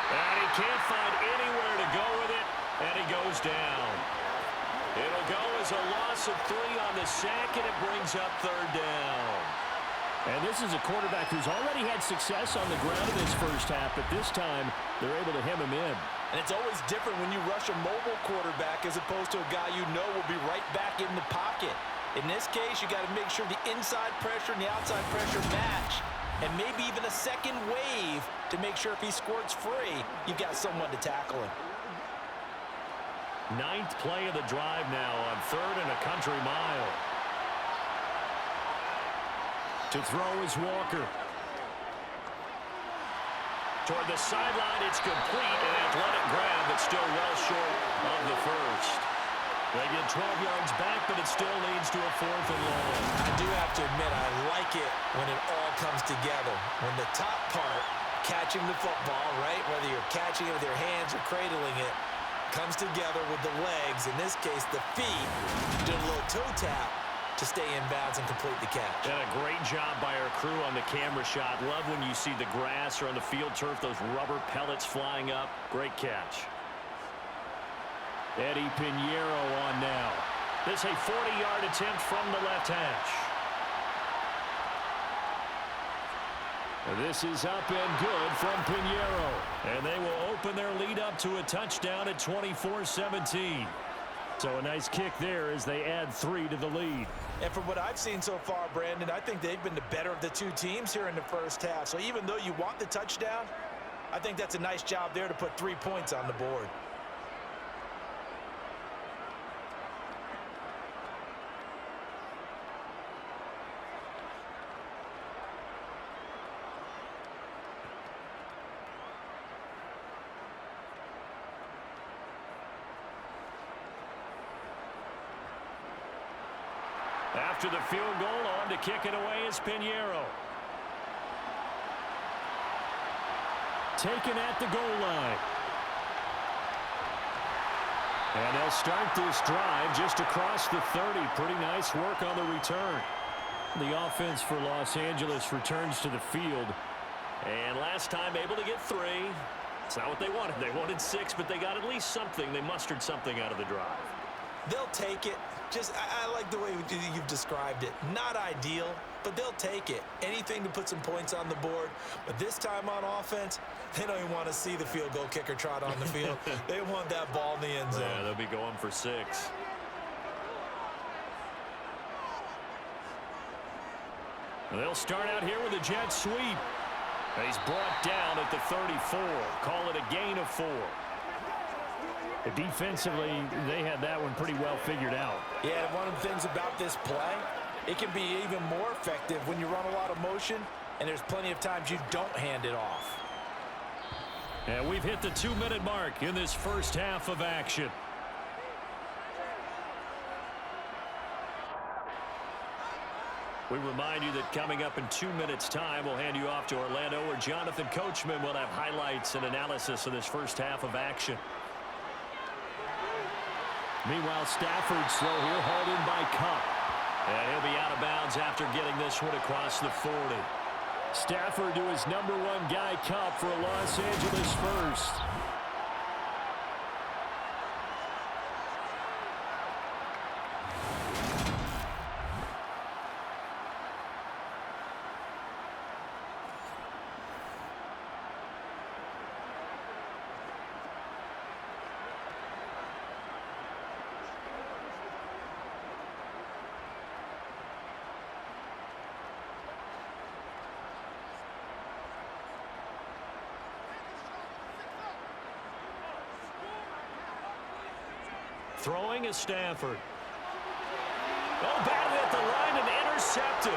And he can't find anywhere to go with it, and he goes down. It'll go as a loss of 3 on the sack, and it brings up 3rd down. And this is a quarterback who's already had success on the ground in this first half, but this time they're able to hem him in. And it's always different when you rush a mobile quarterback as opposed to a guy you know will be right back in the pocket. In this case, you got to make sure the inside pressure and the outside pressure match. And maybe even a second wave to make sure if he squirts free, you've got someone to tackle him. 9th play of the drive now on 3rd and a country mile. To throw is Walker. Toward the sideline, it's complete. An athletic grab, but still well short of the first. They get 12 yards back, but it still leads to a 4th and long. I do have to admit, I like it when it all comes together. When the top part, catching the football, right, whether you're catching it with your hands or cradling it, comes together with the legs, in this case the feet, doing a little toe tap to stay in bounds and complete the catch. And a great job by our crew on the camera shot. Love when you see the grass or on the field turf, those rubber pellets flying up. Great catch. Eddie Pinheiro on now. This a 40-yard attempt from the left hash. This is up and good from Pinheiro. And they will open their lead up to a touchdown at 24-17. So a nice kick there as they add 3 to the lead. And from what I've seen so far, Brandon, I think they've been the better of the two teams here in the first half. So even though you want the touchdown, I think that's a nice job there to put 3 points on the board. After the field goal, on to kick it away is Pinheiro. Taken at the goal line. And they'll start this drive just across the 30. Pretty nice work on the return. The offense for Los Angeles returns to the field. And last time able to get 3. It's not what they wanted. They wanted 6, but they got at least something. They mustered something out of the drive. They'll take it. I like the way you've described it. Not ideal, but they'll take it. Anything to put some points on the board. But this time on offense, they don't even want to see the field goal kicker trot on the field. They want that ball in the end zone. Yeah, they'll be going for 6. They'll start out here with a jet sweep. He's brought down at the 34. Call it a gain of 4. Defensively, they had that one pretty well figured out. Yeah, one of the things about this play, it can be even more effective when you run a lot of motion, and there's plenty of times you don't hand it off. And we've hit the 2-minute mark in this first half of action. We remind you that coming up in 2 minutes' time, we'll hand you off to Orlando, where Jonathan Coachman will have highlights and analysis of this first half of action. Meanwhile, Stafford's throw here hauled in by Cup. And he'll be out of bounds after getting this one across the 40. Stafford to his #1 guy, Cup, for a Los Angeles first. Throwing is Stafford. Oh, batted at the line and intercepted.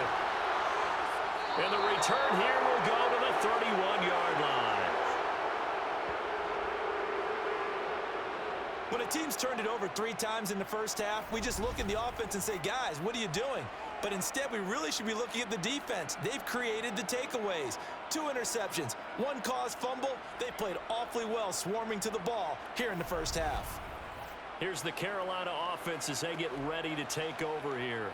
And the return here will go to the 31-yard line. When a team's turned it over 3 times in the first half, we just look at the offense and say, guys, what are you doing? But instead, we really should be looking at the defense. They've created the takeaways. 2 interceptions, 1 caused fumble. They played awfully well swarming to the ball here in the first half. Here's the Carolina offense as they get ready to take over here.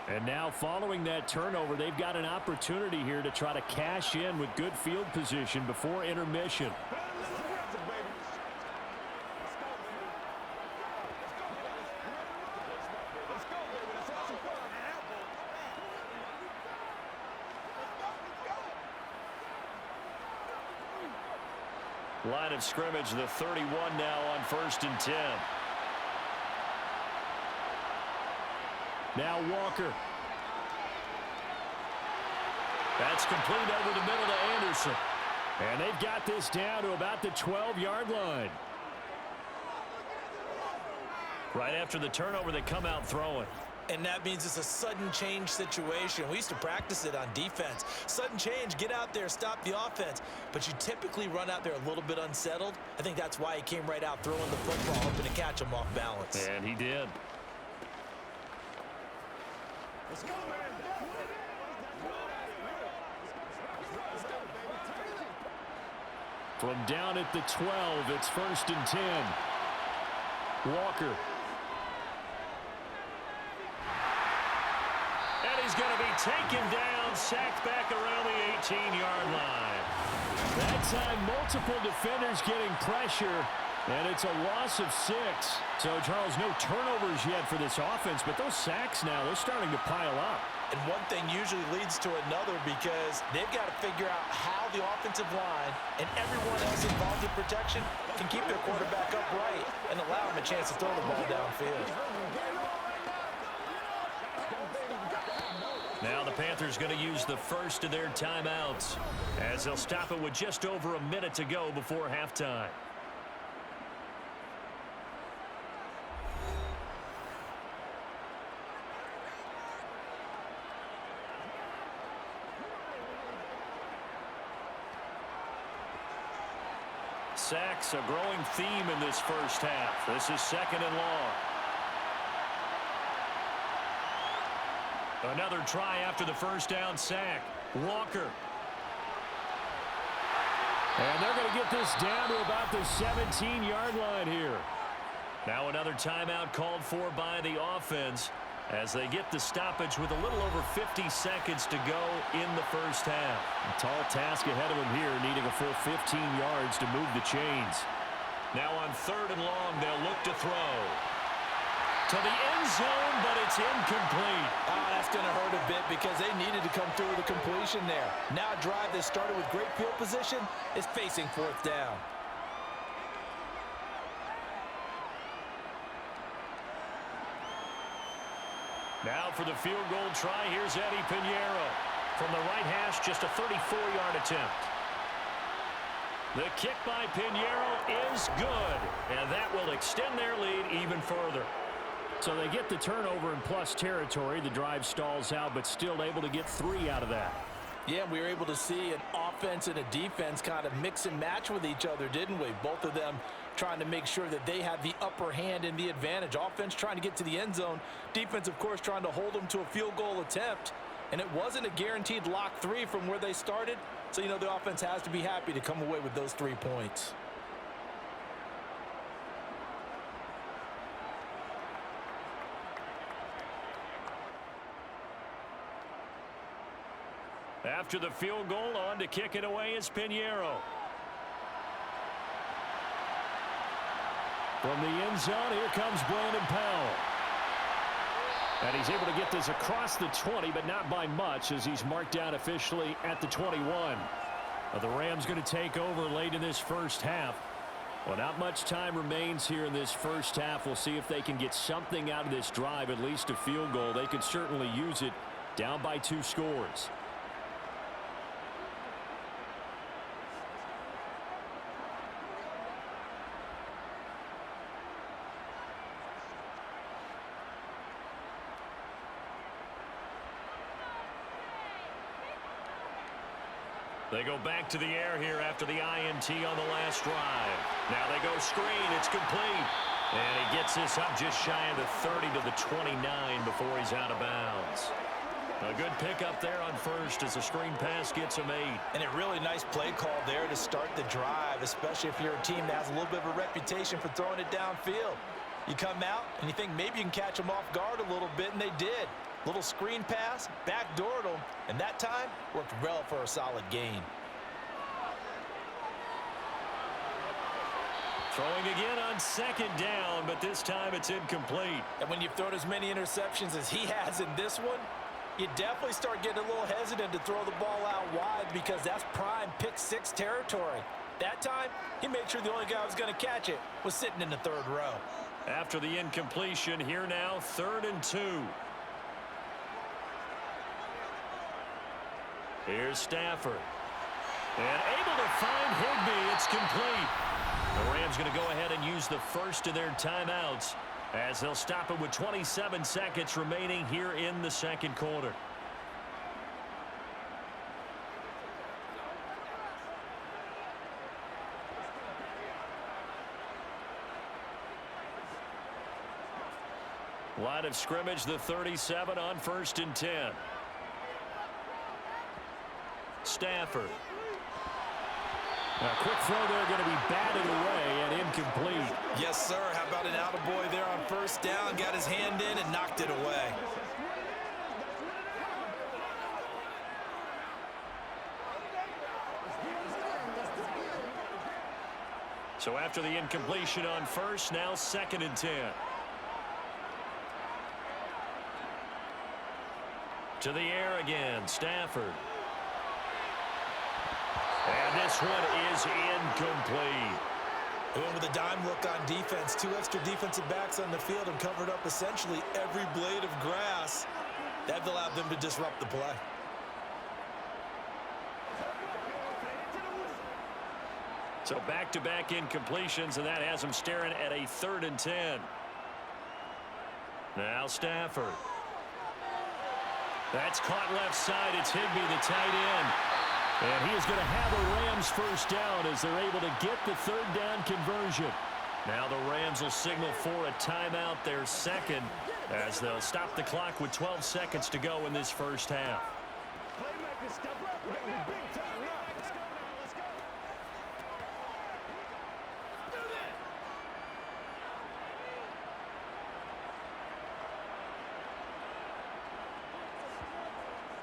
And now following that turnover, they've got an opportunity here to try to cash in with good field position before intermission. Line of scrimmage, the 31 now on 1st and 10. Now Walker. That's complete over the middle to Anderson. And they've got this down to about the 12-yard line. Right after the turnover, they come out throwing. And that means it's a sudden change situation. We used to practice it on defense. Sudden change, get out there, stop the offense. But you typically run out there a little bit unsettled. I think that's why he came right out throwing the football, hoping to catch him off balance. And he did. Let's go, man. From down at the 12, it's 1st and 10. Walker. And he's going to be taken down, sacked back around the 18-yard line. That time, multiple defenders getting pressure, and it's a loss of 6. So, Charles, no turnovers yet for this offense, but those sacks now, they're starting to pile up. And one thing usually leads to another because they've got to figure out how the offensive line and everyone else involved in protection can keep their quarterback upright and allow him a chance to throw the ball downfield. Now the Panthers going to use the first of their timeouts as they'll stop it with just over a minute to go before halftime. Sacks, a growing theme in this first half. This is 2nd and long. Another try after the first down sack. Walker. And they're going to get this down to about the 17-yard line here. Now another timeout called for by the offense as they get the stoppage with a little over 50 seconds to go in the first half. A tall task ahead of them here, needing a full 15 yards to move the chains. Now on 3rd and long, they'll look to throw. To the end zone, but it's incomplete. Oh, that's going to hurt a bit because they needed to come through with a completion there. Now a drive that started with great field position is facing 4th down. Now for the field goal try, here's Eddie Pinheiro. From the right hash, just a 34-yard attempt. The kick by Pinheiro is good, and that will extend their lead even further. So they get the turnover in plus territory. The drive stalls out, but still able to get 3 out of that. Yeah, we were able to see an offense and a defense kind of mix and match with each other, didn't we? Both of them trying to make sure that they have the upper hand and the advantage. Offense trying to get to the end zone. Defense, of course, trying to hold them to a field goal attempt. And it wasn't a guaranteed lock 3 from where they started. So, you know, the offense has to be happy to come away with those 3 points. After the field goal, on to kick it away is Pinheiro. From the end zone, here comes Brandon Powell. And he's able to get this across the 20, but not by much as he's marked down officially at the 21. The Rams going to take over late in this first half. Well, not much time remains here in this first half. We'll see if they can get something out of this drive, at least a field goal. They could certainly use it down by 2 scores. They go back to the air here after the INT on the last drive. Now they go screen. It's complete. And he gets this up just shy of the 30 to the 29 before he's out of bounds. A good pickup there on first as the screen pass gets him 8. And a really nice play call there to start the drive, especially if you're a team that has a little bit of a reputation for throwing it downfield. You come out and you think maybe you can catch them off guard a little bit, and they did. Little screen pass, backdoored them, and that time worked well for a solid gain. Throwing again on 2nd down, but this time it's incomplete. And when you've thrown as many interceptions as he has in this one, you definitely start getting a little hesitant to throw the ball out wide because that's prime pick 6 territory. That time, he made sure the only guy who was going to catch it was sitting in the 3rd row. After the incompletion, here now, 3rd and 2. Here's Stafford. And able to find Higbee. It's complete. The Rams going to go ahead and use the first of their timeouts as they'll stop it with 27 seconds remaining here in the 2nd quarter. Line of scrimmage, the 37 on 1st and 10. A quick throw there going to be batted away and incomplete. Yes, sir. How about an attaboy there on first down? Got his hand in and knocked it away. So after the incompletion on first, now 2nd and 10. To the air again, Stafford. And this one is incomplete. Going with a dime look on defense. 2 extra defensive backs on the field and covered up essentially every blade of grass. That allowed them to disrupt the play. So back-to-back incompletions, and that has them staring at a 3rd and 10. Now Stafford. That's caught left side. It's Higbee, the tight end. And he is going to have a Rams first down as they're able to get the 3rd down conversion. Now the Rams will signal for a timeout, their second, as they'll stop the clock with 12 seconds to go in this first half. Playmakers step up. We're going big time now. Let's go now. Let's go. Do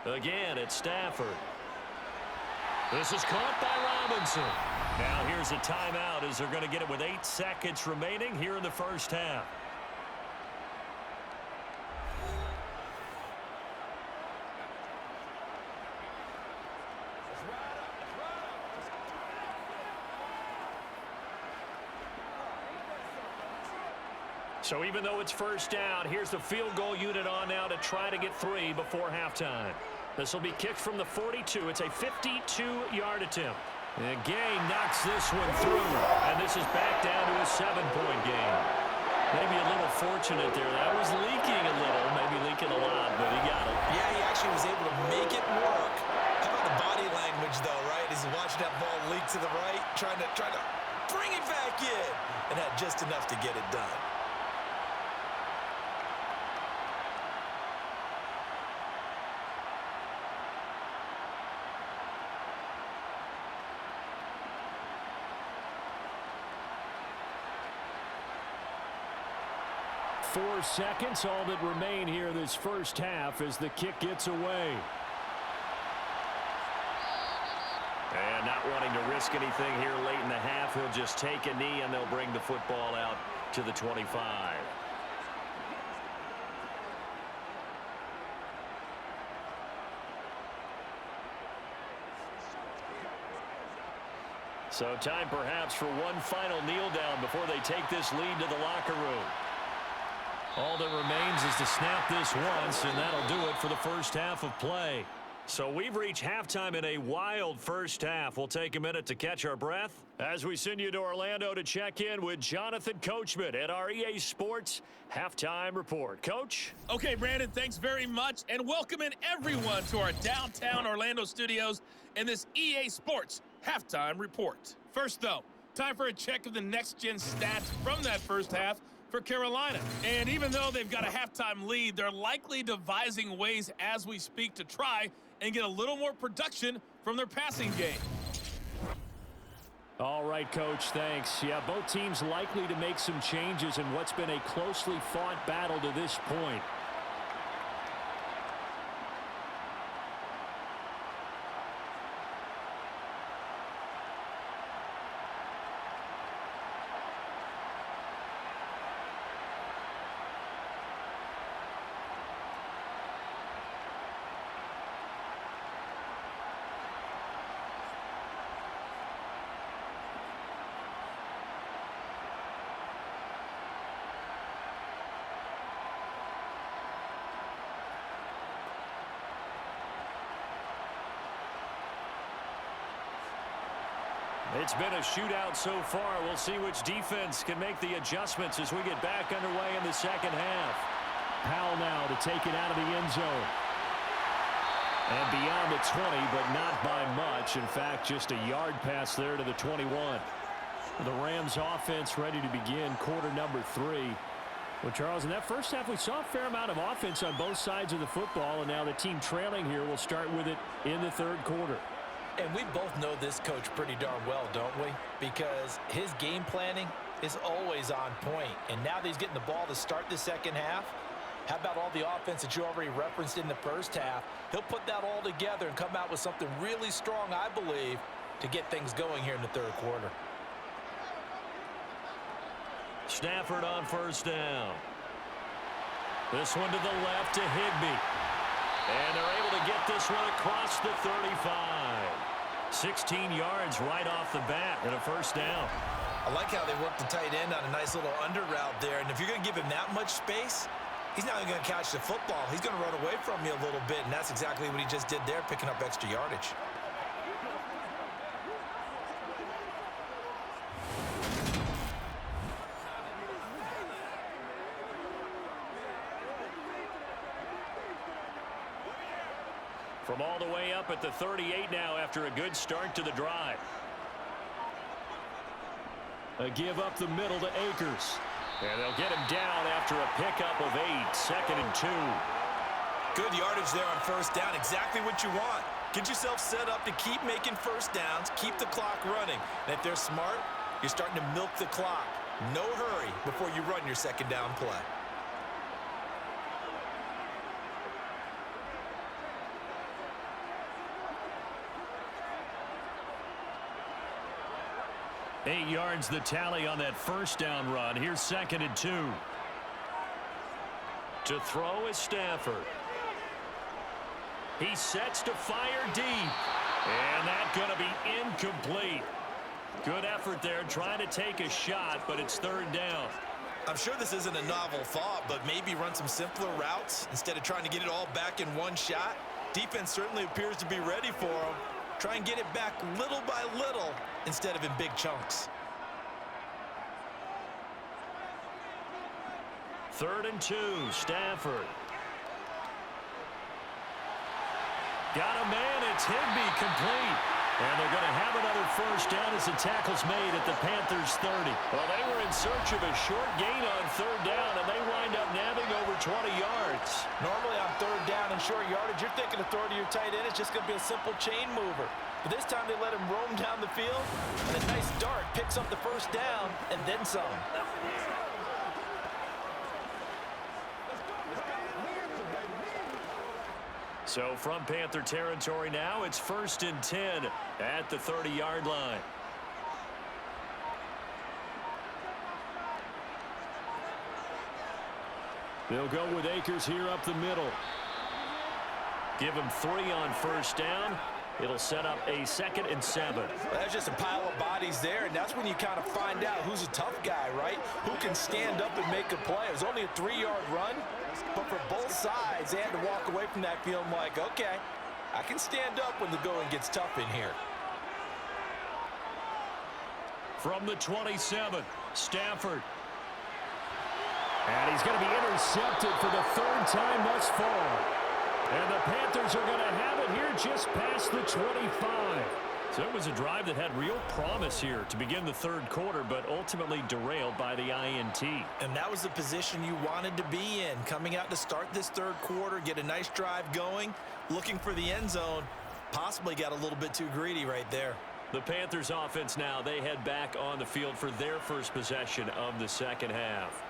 that. Again, it's Stafford. This is caught by Robinson. Now here's a timeout as they're going to get it with 8 seconds remaining here in the first half. So even though it's first down, here's the field goal unit on now to try to get 3 before halftime. This will be kicked from the 42. It's a 52-yard attempt. And Gay knocks this one through, and this is back down to a 7-point game. Maybe a little fortunate there. That was leaking a little, maybe leaking a lot, but he got it. Yeah, he actually was able to make it work. How about the body language, though, right? As he's watching that ball leak to the right, trying to bring it back in, and had just enough to get it done. Four seconds, all that remain here this first half as the kick gets away. And not wanting to risk anything here late in the half, he'll just take a knee and they'll bring the football out to the 25. So time perhaps for one final kneel down before they take this lead to the locker room. All that remains is to snap this once, and that'll do it for the first half of play. So we've reached halftime in a wild first half. We'll take a minute to catch our breath as we send you to Orlando to check in with Jonathan Coachman at our EA Sports Halftime Report. Coach? Okay, Brandon, thanks very much, and welcoming everyone to our downtown Orlando studios in this EA Sports Halftime Report. First, though, time for a check of the next-gen stats from that first half for Carolina. And even though they've got a halftime lead, they're likely devising ways as we speak to try and get a little more production from their passing game. All right, Coach, thanks. Yeah, both teams likely to make some changes in what's been a closely fought battle to this point. It's been a shootout so far. We'll see which defense can make the adjustments as we get back underway in the second half. Powell now to take it out of the end zone. And beyond the 20, but not by much. In fact, just a yard pass there to the 21. The Rams offense ready to begin quarter number 3. Well, Charles, in that first half, we saw a fair amount of offense on both sides of the football, and now the team trailing here will start with it in the third quarter. And we both know this coach pretty darn well, don't we? Because his game planning is always on point. And now that he's getting the ball to start the second half, how about all the offense that you already referenced in the first half? He'll put that all together and come out with something really strong, I believe, to get things going here in the third quarter. Stafford on first down. This one to the left to Higbee. And they're able to get this one across the 35. 16 yards right off the bat and a first down. I like how they work the tight end on a nice little under route there. And if you're going to give him that much space, he's not going to catch the football. He's going to run away from you a little bit, and that's exactly what he just did there, picking up extra yardage. From all the way up at the 38 now after a good start to the drive. A give up the middle to Akers. And they'll get him down after a pickup of 8, 2nd and 2. Good yardage there on first down, exactly what you want. Get yourself set up to keep making first downs, keep the clock running. And if they're smart, you're starting to milk the clock. No hurry before you run your second down play. Eight yards the tally on that first down run. Here's 2nd and 2. To throw is Stafford. He sets to fire deep. And that's going to be incomplete. Good effort there trying to take a shot, but it's third down. I'm sure this isn't a novel thought, but maybe run some simpler routes instead of trying to get it all back in one shot. Defense certainly appears to be ready for him. Try and get it back little by little instead of in big chunks. 3rd and 2, Stafford. Got a man, it's Higbee, complete. And they're going to have another first down as the tackle's made at the Panthers' 30. Well, they were in search of a short gain on third down, and they wind up nabbing over 20 yards. Normally on third down and short yardage, you're thinking of throw to your tight end. It's just going to be a simple chain mover. But this time they let him roam down the field, and a nice dart picks up the first down and then some. So from Panther territory now, it's 1st and 10 at the 30-yard line. They'll go with Akers here up the middle. Give him 3 on first down. It'll set up a 2nd and 7. Well, there's just a pile of bodies there, and that's when you kind of find out who's a tough guy, right? Who can stand up and make a play. It was only a 3-yard run, but for both sides, they had to walk away from that feeling like, okay, I can stand up when the going gets tough in here. From the 27, Stafford. And he's going to be intercepted for the 3rd time thus far. And the Panthers are going to have it here just past the 25. So it was a drive that had real promise here to begin the third quarter, but ultimately derailed by the INT. And that was the position you wanted to be in, coming out to start this third quarter, get a nice drive going, looking for the end zone. Possibly got a little bit too greedy right there. The Panthers offense now, they head back on the field for their first possession of the second half.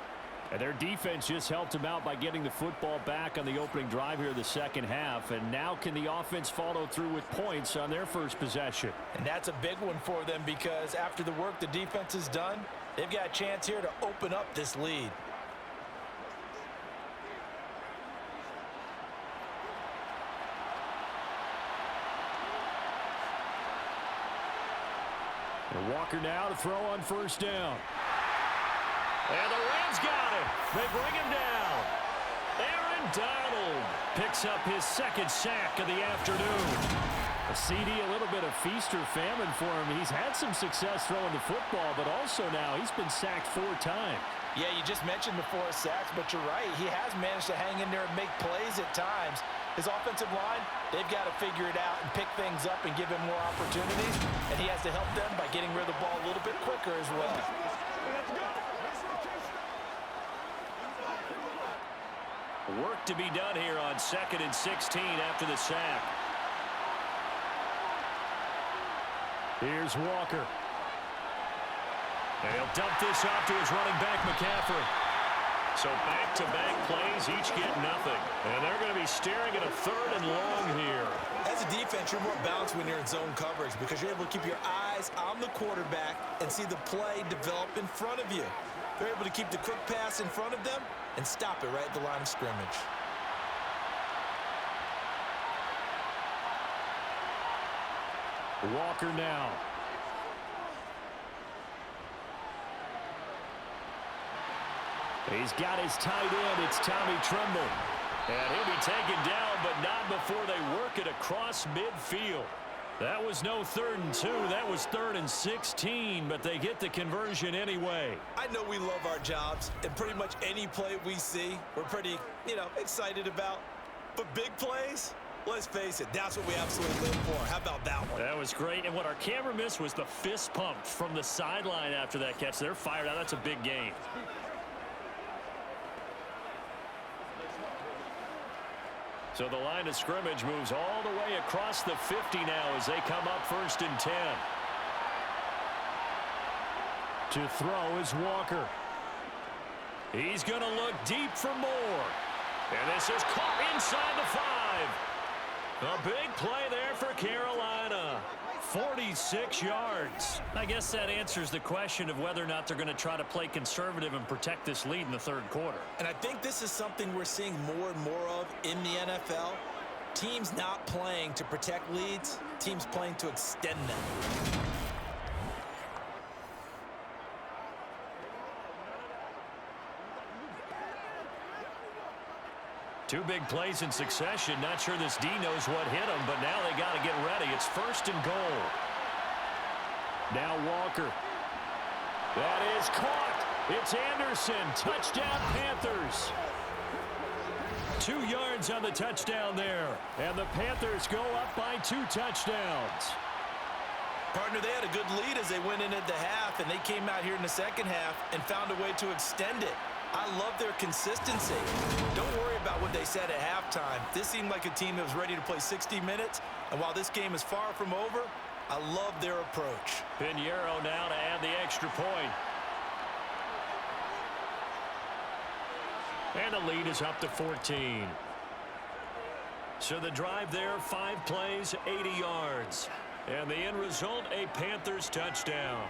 And their defense just helped them out by getting the football back on the opening drive here in the second half. And now can the offense follow through with points on their first possession? And that's a big one for them because after the work the defense has done, they've got a chance here to open up this lead. And Walker now to throw on first down. And the Rams got him. They bring him down. Aaron Donald picks up his 2nd sack of the afternoon. A CD, a little bit of feast or famine for him. He's had some success throwing the football, but also now he's been sacked 4 times. Yeah, you just mentioned the 4 sacks, but you're right. He has managed to hang in there and make plays at times. His offensive line, they've got to figure it out and pick things up and give him more opportunities. And he has to help them by getting rid of the ball a little bit quicker as well. Work to be done here on 2nd and 16 after the sack. Here's Walker. And he'll dump this off to his running back, McCaffrey. So back-to-back plays, each get nothing. And they're going to be staring at a 3rd and long here. As a defense, you're more balanced when you're in zone coverage because you're able to keep your eyes on the quarterback and see the play develop in front of you. They're able to keep the quick pass in front of them and stop it right at the line of scrimmage. Walker now. He's got his tight end. It's Tommy Tremble. And he'll be taken down, but not before they work it across midfield. That was no 3rd and 2. That was 3rd and 16, but they get the conversion anyway. I know we love our jobs, and pretty much any play we see, we're pretty, excited about. But big plays, let's face it, that's what we absolutely live for. How about that one? That was great, and what our camera missed was the fist pump from the sideline after that catch. They're fired out. That's a big gain. So the line of scrimmage moves all the way across the 50 now as they come up 1st and 10. To throw is Walker. He's going to look deep for more. And this is caught inside the 5. A big play there for Carolina. 46 yards. I guess that answers the question of whether or not they're going to try to play conservative and protect this lead in the 3rd quarter. And I think this is something we're seeing more and more of in the NFL. Teams not playing to protect leads, teams playing to extend them. Two big plays in succession. Not sure this D knows what hit him, but now they got to get ready. It's 1st and goal. Now Walker. That is caught. It's Anderson. Touchdown, Panthers. 2 yards on the touchdown there. And the Panthers go up by 2 touchdowns. Partner, they had a good lead as they went into the half, and they came out here in the second half and found a way to extend it. I love their consistency. Don't worry about what they said at halftime. This seemed like a team that was ready to play 60 minutes, and while this game is far from over, I love their approach. Pinheiro now to add the extra point. And the lead is up to 14. So the drive there, 5 plays, 80 yards. And the end result, a Panthers touchdown.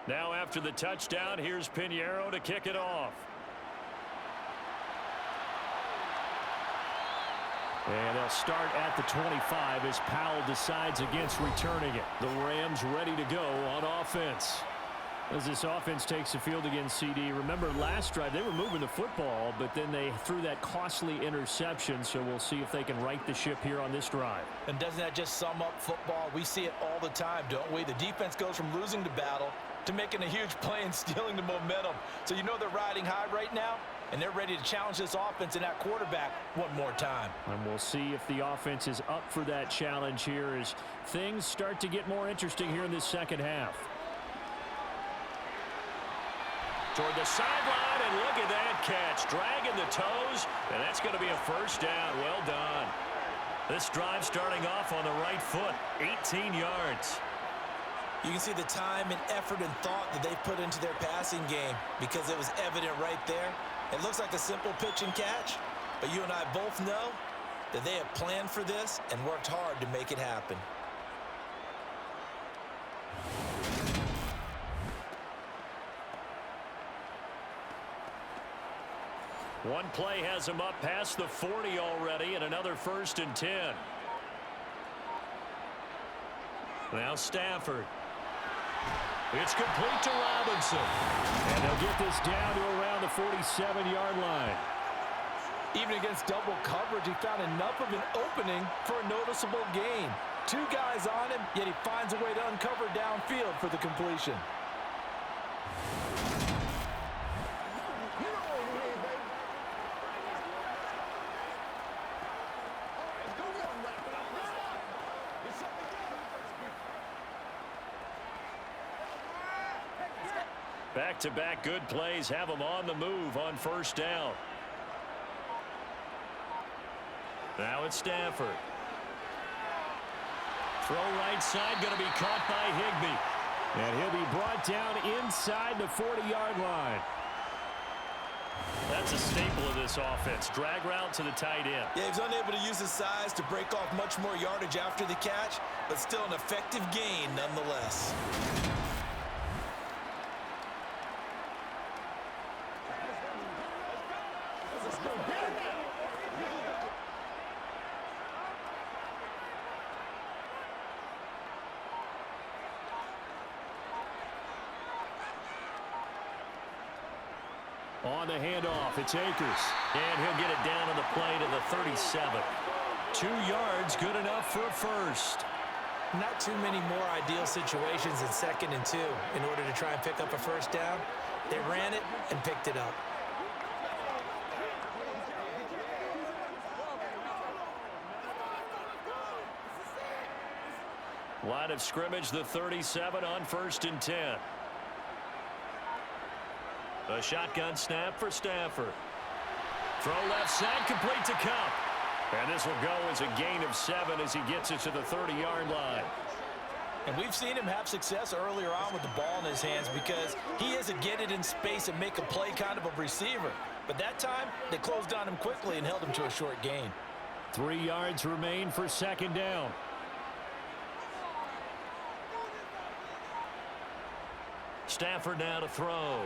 Now after the touchdown, here's Pinheiro to kick it off. And they'll start at the 25 as Powell decides against returning it. The Rams ready to go on offense. As this offense takes the field against CD, remember last drive they were moving the football, but then they threw that costly interception, so we'll see if they can right the ship here on this drive. And doesn't that just sum up football? We see it all the time, don't we? The defense goes from losing the battle to making a huge play and stealing the momentum. So you know they're riding high right now, and they're ready to challenge this offense and that quarterback one more time. And we'll see if the offense is up for that challenge here as things start to get more interesting here in this second half. Toward the sideline, and look at that catch. Dragging the toes, and that's going to be a first down. Well done. This drive starting off on the right foot, 18 yards. You can see the time and effort and thought that they put into their passing game because it was evident right there. It looks like a simple pitch and catch, but you and I both know that they have planned for this and worked hard to make it happen. One play has him up past the 40 already, and another 1st and 10. Now Stafford. It's complete to Robinson. And they'll get this down to around the 47-yard line. Even against double coverage, he found enough of an opening for a noticeable gain. 2 guys on him, yet he finds a way to uncover downfield for the completion. Back-to-back good plays have him on the move on first down. Now it's Stafford. Throw right side, going to be caught by Higbee. And he'll be brought down inside the 40-yard line. That's a staple of this offense. Drag route to the tight end. Yeah, he's unable to use his size to break off much more yardage after the catch, but still an effective gain nonetheless. On the handoff, it's Akers. And he'll get it down on the play to the 37. 2 yards, good enough for a first. Not too many more ideal situations in 2nd and 2 in order to try and pick up a first down. They ran it and picked it up. Line of scrimmage, the 37 on 1st and 10. A shotgun snap for Stafford. Throw left side, complete to Cup. And this will go as a gain of 7 as he gets it to the 30-yard line. And we've seen him have success earlier on with the ball in his hands because he is a get it in space and make a play kind of a receiver. But that time, they closed on him quickly and held him to a short gain. 3 yards remain for 2nd down. Stafford now to throw.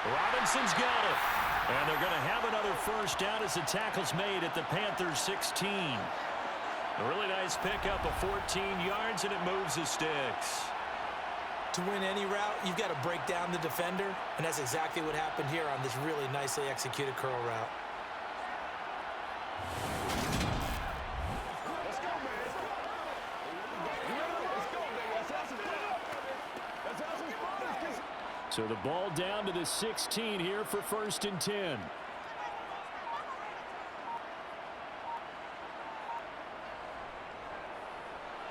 Robinson's got it. And they're going to have another first down as the tackle's made at the Panthers 16. A really nice pickup of 14 yards, and it moves the sticks. To win any route, you've got to break down the defender, and that's exactly what happened here on this really nicely executed curl route. So the ball down to the 16 here for 1st and 10.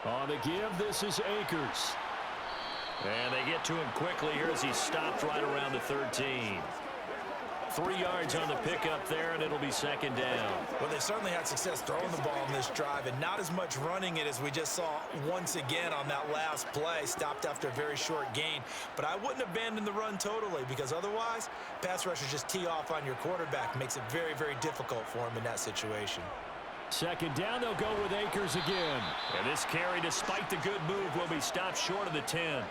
On the give, this is Akers. And they get to him quickly here as he stopped right around the 13. 3 yards on the pickup there, and it'll be 2nd down. Well, they certainly had success throwing the ball in this drive and not as much running it as we just saw once again on that last play. Stopped after a very short gain. But I wouldn't abandon the run totally because otherwise, pass rushers just tee off on your quarterback. Makes it very, very difficult for him in that situation. 2nd down, they'll go with Akers again. And this carry, despite the good move, will be stopped short of the 10.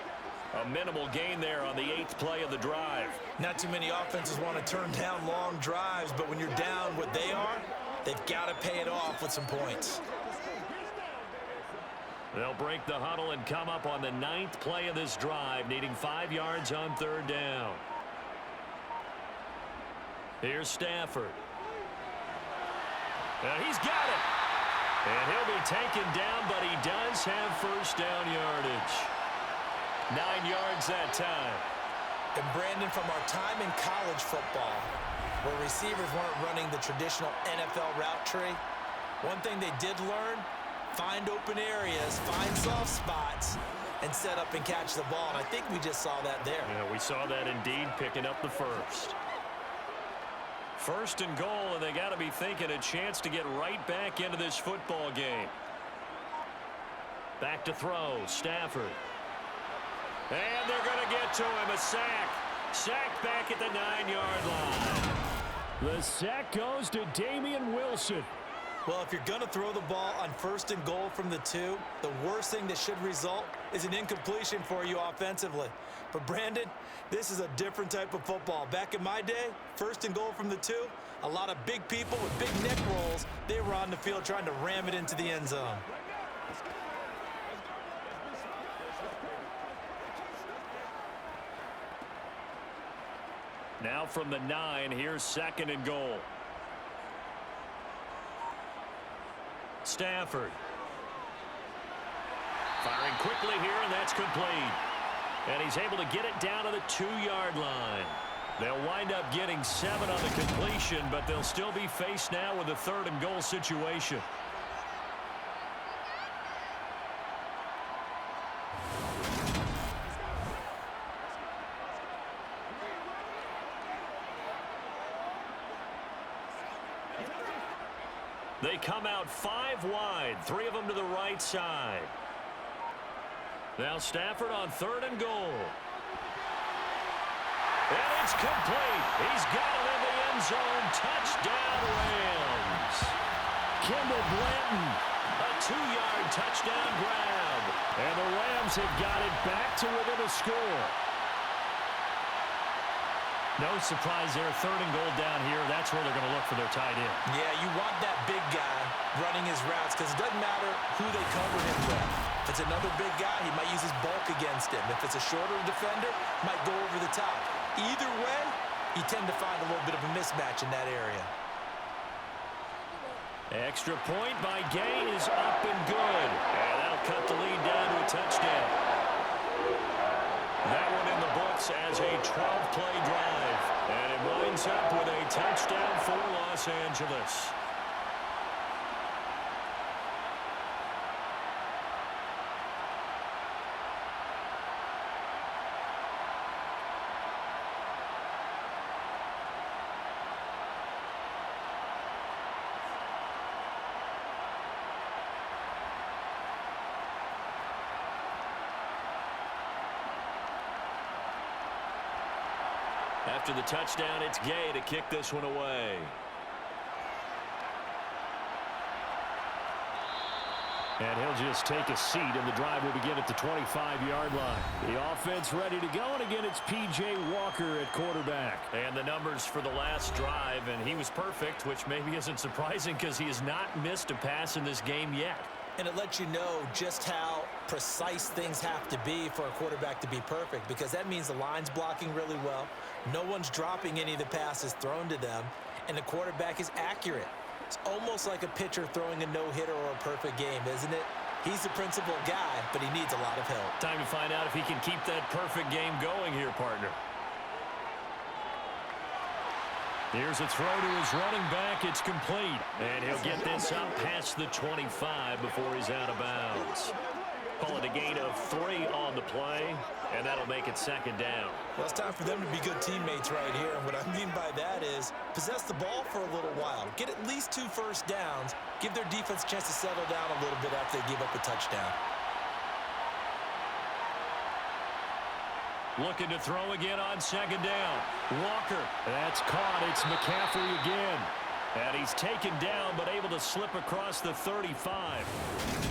A minimal gain there on the 8th play of the drive. Not too many offenses want to turn down long drives, but when you're down what they are, they've got to pay it off with some points. They'll break the huddle and come up on the 9th play of this drive, needing 5 yards on 3rd down. Here's Stafford. Now he's got it. And he'll be taken down, but he does have first down yardage. 9 yards that time. And Brandon, from our time in college football, where receivers weren't running the traditional NFL route tree, one thing they did learn, find open areas, find soft spots, and set up and catch the ball. And I think we just saw that there. Yeah, we saw that indeed, picking up the first. 1st and goal, and they got to be thinking a chance to get right back into this football game. Back to throw, Stafford. And they're going to get to him, a sack. Sack back at the 9-yard line. The sack goes to Damian Wilson. Well, if you're going to throw the ball on 1st and goal from the 2, the worst thing that should result is an incompletion for you offensively. But Brandon, this is a different type of football. Back in my day, 1st and goal from the 2, a lot of big people with big neck rolls, they were on the field trying to ram it into the end zone. Now from the 9, here's 2nd and goal. Stafford. Firing quickly here, and that's complete. And he's able to get it down to the 2-yard line. They'll wind up getting 7 on the completion, but they'll still be faced now with a 3rd and goal situation. They come out 5 wide, 3 of them to the right side. Now Stafford on 3rd and goal. And it's complete. He's got it in the end zone. Touchdown, Rams. Kimball Blanton, a 2-yard touchdown grab. And the Rams have got it back to within a score. No surprise there. 3rd and goal down here. That's where they're going to look for their tight end. Yeah, you want that big guy running his routes because it doesn't matter who they cover him with. If it's another big guy, he might use his bulk against him. If it's a shorter defender, might go over the top. Either way, you tend to find a little bit of a mismatch in that area. Extra point by Gay is up and good. And that'll cut the lead down to a touchdown. That one in the books as a 12-play drive. And it winds up with a touchdown for Los Angeles. After the touchdown, it's Gay to kick this one away. And he'll just take a seat, and the drive will begin at the 25-yard line. The offense ready to go, and again, it's P.J. Walker at quarterback. And the numbers for the last drive, and he was perfect, which maybe isn't surprising because he has not missed a pass in this game yet. And it lets you know just how precise things have to be for a quarterback to be perfect, because that means the line's blocking really well. No one's dropping any of the passes thrown to them, and the quarterback is accurate. It's almost like a pitcher throwing a no-hitter or a perfect game, isn't it? He's the principal guy, but he needs a lot of help. Time to find out if he can keep that perfect game going here, partner. Here's a throw to his running back. It's complete. And he'll get this up past the 25 before he's out of bounds. Call it a gain of 3 on the play, and that'll make it 2nd down. Well, it's time for them to be good teammates right here. And what I mean by that is possess the ball for a little while. Get at least 2 first downs. Give their defense a chance to settle down a little bit after they give up a touchdown. Looking to throw again on 2nd down. Walker. That's caught. It's McCaffrey again. And he's taken down, but able to slip across the 35.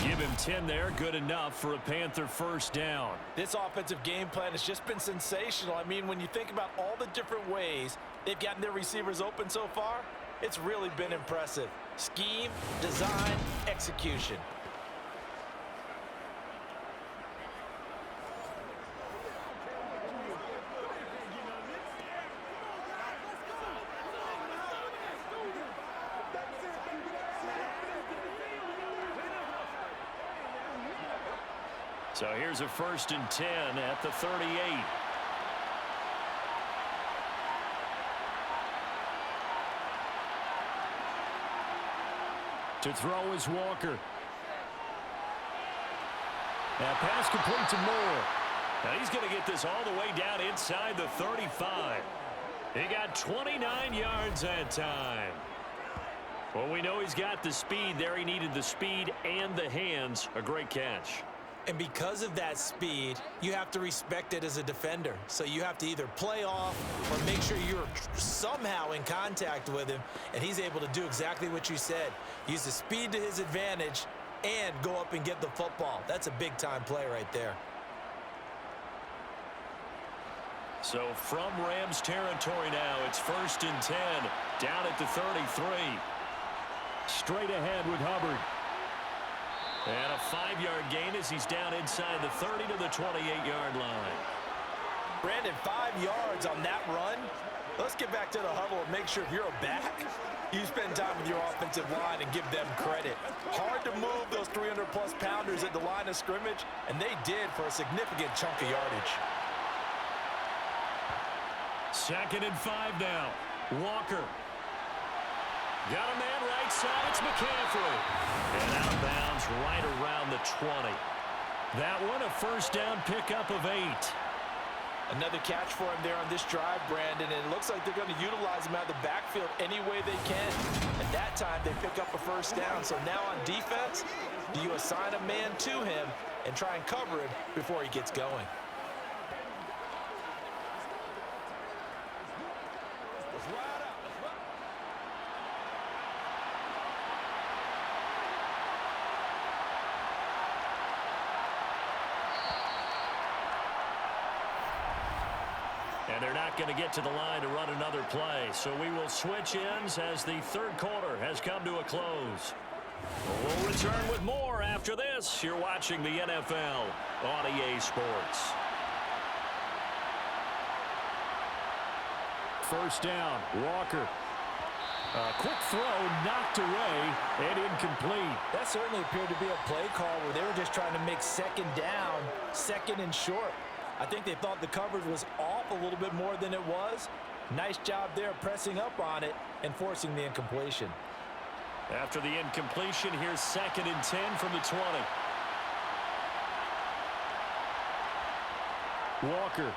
Give him 10 there. Good enough for a Panther first down. This offensive game plan has just been sensational. I mean, when you think about all the different ways they've gotten their receivers open so far, it's really been impressive. Scheme, design, execution. So here's a 1st and 10 at the 38. To throw is Walker. Now pass complete to Moore. Now he's going to get this all the way down inside the 35. He got 29 yards that time. Well, we know he's got the speed there. He needed the speed and the hands. A great catch. And because of that speed, you have to respect it as a defender. So you have to either play off or make sure you're somehow in contact with him, and he's able to do exactly what you said. Use the speed to his advantage and go up and get the football. That's a big-time play right there. So from Rams territory now, it's 1st and 10, down at the 33. Straight ahead with Hubbard. And a 5-yard gain as he's down inside the 30 to the 28-yard line. Brandon, 5 yards on that run. Let's get back to the huddle and make sure if you're a back, you spend time with your offensive line and give them credit. Hard to move those 300-plus pounders at the line of scrimmage, and they did for a significant chunk of yardage. 2nd and 5 now. Walker. Got a man right side. It's McCaffrey. And out of bounds right around the 20. That one a first down pickup of 8. Another catch for him there on this drive, Brandon, and it looks like they're going to utilize him out of the backfield any way they can. At that time, they pick up a first down. So now on defense, do you assign a man to him and try and cover him before he gets going? And they're not going to get to the line to run another play. So we will switch ends as the 3rd quarter has come to a close. We'll return with more after this. You're watching the NFL on EA Sports. First down, Walker. A quick throw knocked away and incomplete. That certainly appeared to be a play call where they were just trying to make 2nd down, 2nd and short. I think they thought the coverage was off a little bit more than it was. Nice job there pressing up on it and forcing the incompletion. After the incompletion, here's 2nd and 10 from the 20. Walker.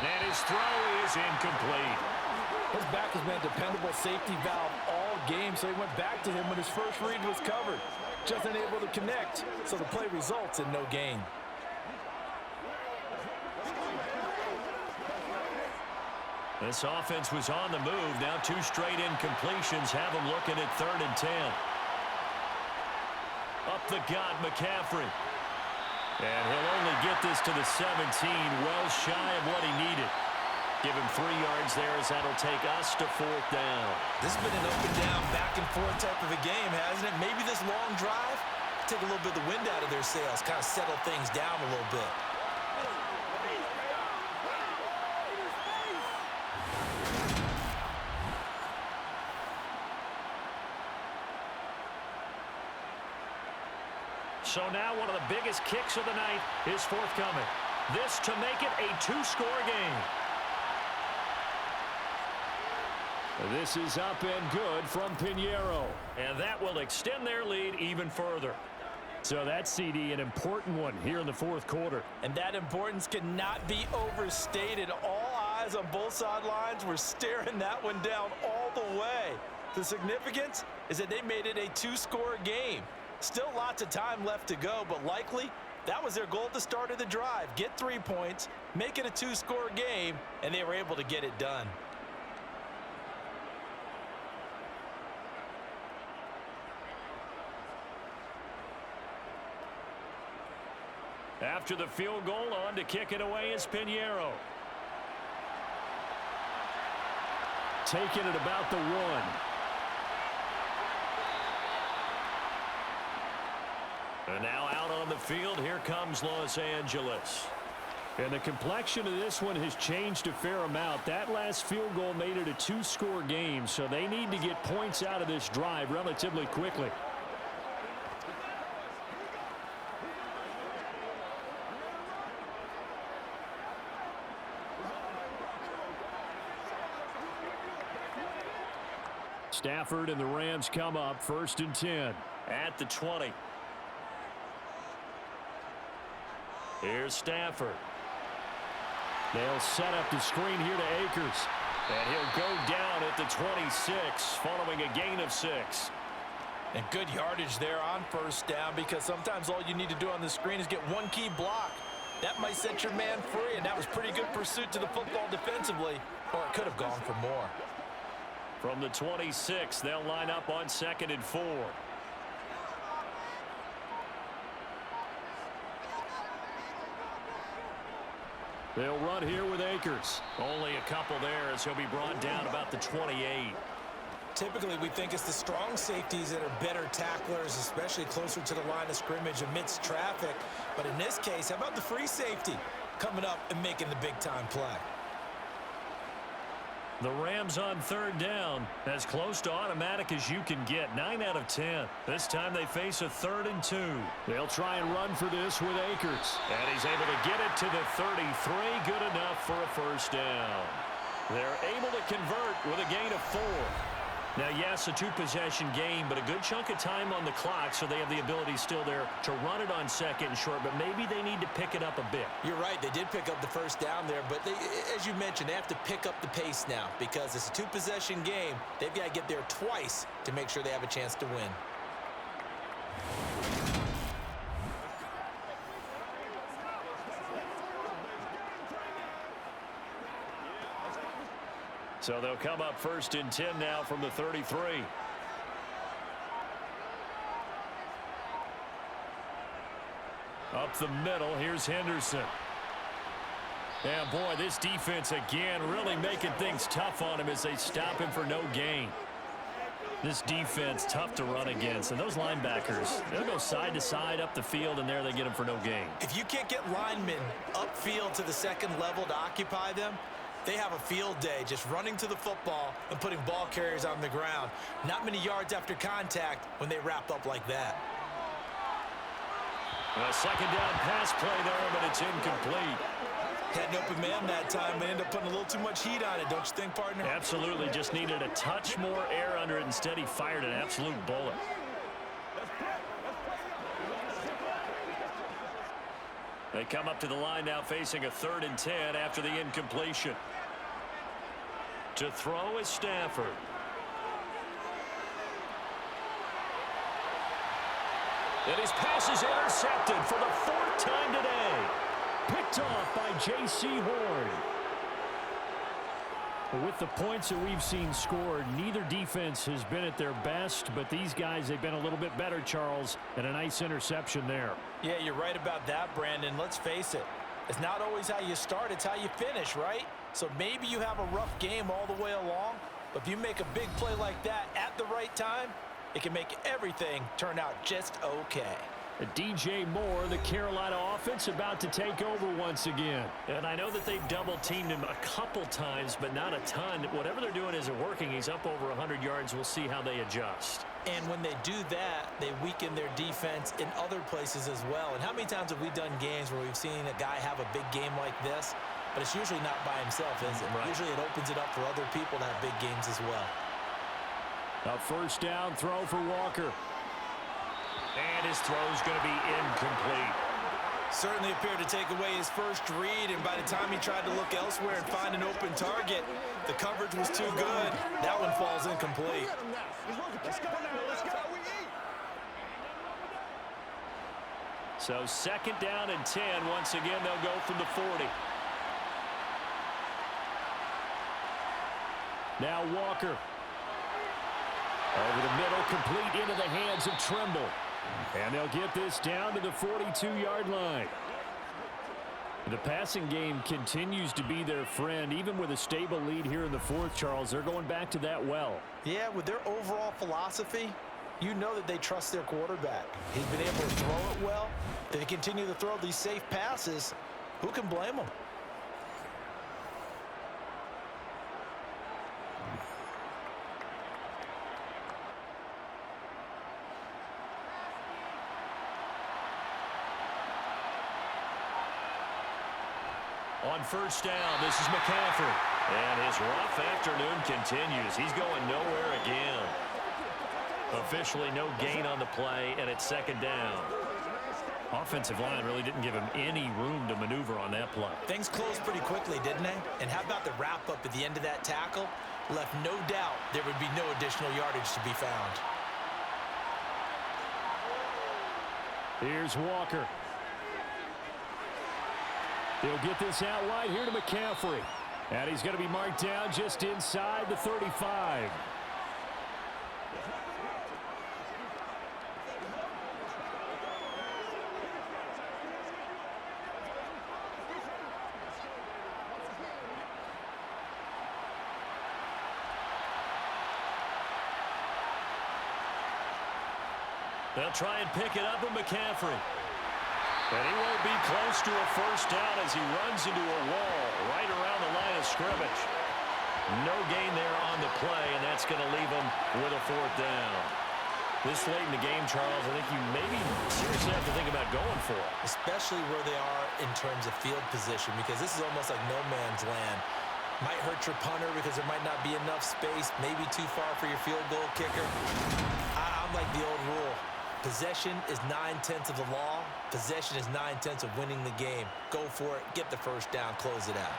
And his throw is incomplete. His back has been a dependable safety valve all game, so he went back to him when his first read was covered. Just unable to connect, so the play results in no gain. This offense was on the move. Now 2 straight incompletions have them looking at 3rd and 10. Up the gut, McCaffrey. And he'll only get this to the 17, well shy of what he needed. Give him 3 yards there as that'll take us to 4th down. This has been an up and down, back and forth type of a game, hasn't it? Maybe this long drive, take a little bit of the wind out of their sails, kind of settle things down a little bit. So now one of the biggest kicks of the night is forthcoming. This to make it a 2-score game. This is up and good from Pinheiro. And that will extend their lead even further. So that's, CD, an important one here in the 4th quarter. And that importance cannot be overstated. All eyes on both sidelines were staring that one down all the way. The significance is that they made it a 2-score game. Still lots of time left to go, but likely that was their goal at the start of the drive. Get 3 points, make it a 2-score game, and they were able to get it done. After the field goal, on to kick it away is Pinheiro. Taking it about the 1. And now out on the field, here comes Los Angeles. And the complexion of this one has changed a fair amount. That last field goal made it a 2-score game, so they need to get points out of this drive relatively quickly. Stafford and the Rams come up 1st and 10. At the 20. Here's Stafford. They'll set up the screen here to Akers. And he'll go down at the 26, following a gain of 6. And good yardage there on 1st down, because sometimes all you need to do on the screen is get 1 key block. That might set your man free, and that was pretty good pursuit to the football defensively, or it could have gone for more. From the 26, they'll line up on 2nd and 4. They'll run here with Akers. Only a couple there as he'll be brought down about the 28. Typically, we think it's the strong safeties that are better tacklers, especially closer to the line of scrimmage amidst traffic. But in this case, how about the free safety coming up and making the big-time play? The Rams on third down, as close to automatic as you can get. 9 out of 10. This time they face a 3rd and 2. They'll try and run for this with Akers. And he's able to get it to the 33. Good enough for a first down. They're able to convert with a gain of 4. Now, yes, a 2-possession game, but a good chunk of time on the clock, so they have the ability still there to run it on 2nd and short, but maybe they need to pick it up a bit. You're right. They did pick up the first down there, but as you mentioned, they have to pick up the pace now because it's a 2-possession game. They've got to get there twice to make sure they have a chance to win. So they'll come up 1st and 10 now from the 33. Up the middle, here's Henderson. And boy, this defense again really making things tough on him as they stop him for no gain. This defense tough to run against, and those linebackers, they'll go side to side up the field, and there they get him for no gain. If you can't get linemen upfield to the 2nd level to occupy them, they have a field day just running to the football and putting ball carriers on the ground. Not many yards after contact when they wrap up like that. A 2nd down pass play there, but it's incomplete. Had an open man that time, but ended up putting a little too much heat on it, don't you think, partner? Absolutely, just needed a touch more air under it. Instead, he fired an absolute bullet. They come up to the line now facing a 3rd and 10 after the incompletion. To throw is Stafford. And his pass is intercepted for the 4th time today. Picked off by J.C. Horn. With the points that we've seen scored, neither defense has been at their best, but these guys, they've been a little bit better, Charles, and a nice interception there. Yeah, you're right about that, Brandon. Let's face it. It's not always how you start, it's how you finish, right? So maybe you have a rough game all the way along, but if you make a big play like that at the right time, it can make everything turn out just okay. DJ Moore, the Carolina offense, about to take over once again. And I know that they've double-teamed him a couple times, but not a ton. Whatever they're doing isn't working. He's up over 100 yards. We'll see how they adjust. And when they do that, they weaken their defense in other places as well. And how many times have we done games where we've seen a guy have a big game like this, but it's usually not by himself, is it? Right. Usually it opens it up for other people to have big games as well. A 1st down throw for Walker. And his throw's going to be incomplete. Certainly appeared to take away his first read, and by the time he tried to look elsewhere and find an open target, the coverage was too good. That one falls incomplete. So 2nd down and 10. Once again, they'll go from the 40. Now Walker. Over the middle, complete into the hands of Trimble. And they'll get this down to the 42-yard line. The passing game continues to be their friend. Even with a stable lead here in the 4th, Charles, they're going back to that well. Yeah, with their overall philosophy, you know that they trust their quarterback. He's been able to throw it well. They continue to throw these safe passes. Who can blame them? On 1st down, this is McCaffrey. And his rough afternoon continues. He's going nowhere again. Officially no gain on the play, and it's 2nd down. Offensive line really didn't give him any room to maneuver on that play. Things closed pretty quickly, didn't they? And how about the wrap-up at the end of that tackle? Left no doubt there would be no additional yardage to be found. Here's Walker. They'll get this out wide here to McCaffrey. And he's going to be marked down just inside the 35. They'll try and pick it up with McCaffrey. And he won't be close to a first down as he runs into a wall right around the line of scrimmage. No gain there on the play, and that's going to leave him with a fourth down. This late in the game, Charles, I think you maybe seriously have to think about going for it. Especially where they are in terms of field position, because this is almost like no man's land. Might hurt your punter because there might not be enough space, maybe too far for your field goal kicker. I'm like the old rule. Possession is 9/10 of the law. Possession is 9/10 of winning the game. Go for it. Get the first down. Close it out.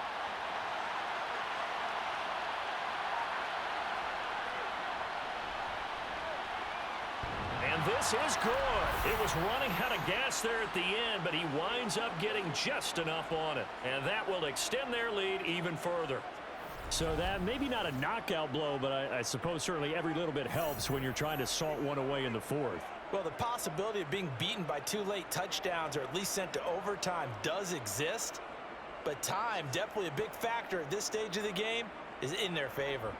And this is good. It was running out of gas there at the end, but he winds up getting just enough on it. And that will extend their lead even further. So that maybe not a knockout blow, but I suppose certainly every little bit helps when you're trying to salt one away in the fourth. Well, the possibility of being beaten by 2 late touchdowns or at least sent to overtime does exist. But time, definitely a big factor at this stage of the game, is in their favor.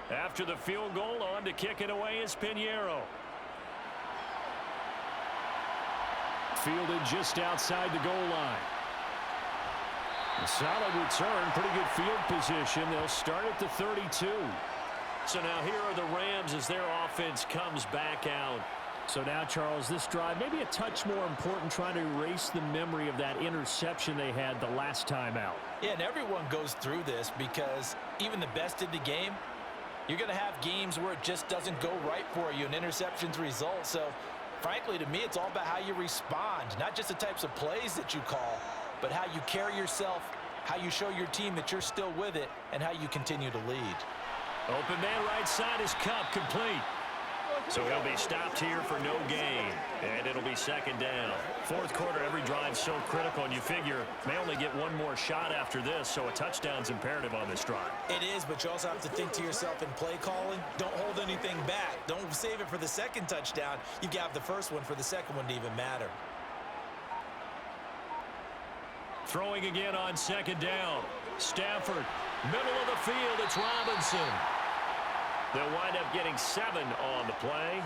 After the field goal, on to kick it away is Pinheiro. Fielded just outside the goal line. A solid return, pretty good field position. They'll start at the 32. So now here are the Rams as their offense comes back out. So now, Charles, this drive maybe a touch more important, trying to erase the memory of that interception they had the last time out. Yeah, and everyone goes through this because even the best in the game, you're going to have games where it just doesn't go right for you, and interceptions result. So, frankly, to me, it's all about how you respond, not just the types of plays that you call, but how you carry yourself, how you show your team that you're still with it, and how you continue to lead. Open man right side is Cup, complete. So he'll be stopped here for no gain, and it'll be second down. Fourth quarter, every drive's so critical, and you figure may only get one more shot after this, so a touchdown's imperative on this drive. It is, but you also have to think to yourself in play calling, don't hold anything back. Don't save it for the second touchdown. You've got the first one for the second one to even matter. Throwing again on second down. Stafford, middle of the field, it's Robinson. They'll wind up getting 7 on the play,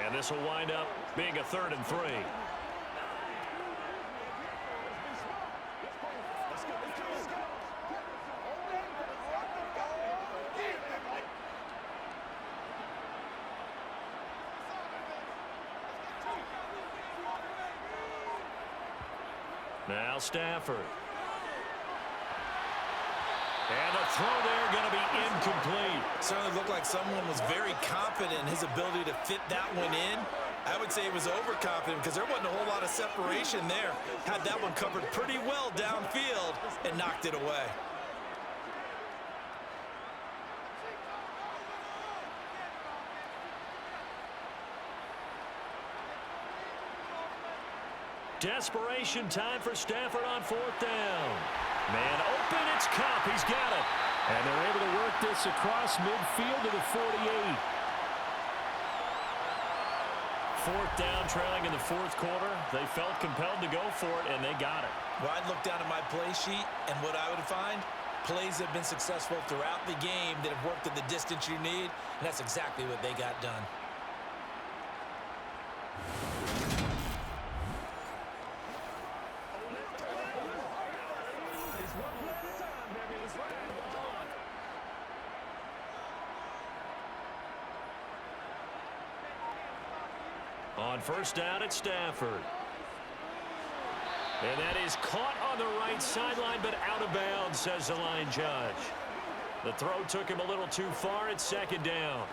and this will wind up being a 3rd and 3. Now Stafford. And the throw there going to be incomplete. Certainly looked like someone was very confident in his ability to fit that one in. I would say he was overconfident because there wasn't a whole lot of separation there. Had that one covered pretty well downfield and knocked it away. Desperation time for Stafford on 4th down. Man open, it's Cup. He's got it. And they're able to work this across midfield to the 48. 4th down, trailing in the 4th quarter. They felt compelled to go for it, and they got it. Well, I'd look down at my play sheet, and what I would find, plays have been successful throughout the game that have worked at the distance you need, and that's exactly what they got done. On 1st down, it's Stafford. And that is caught on the right sideline, but out of bounds, says the line judge. The throw took him a little too far. It's 2nd down.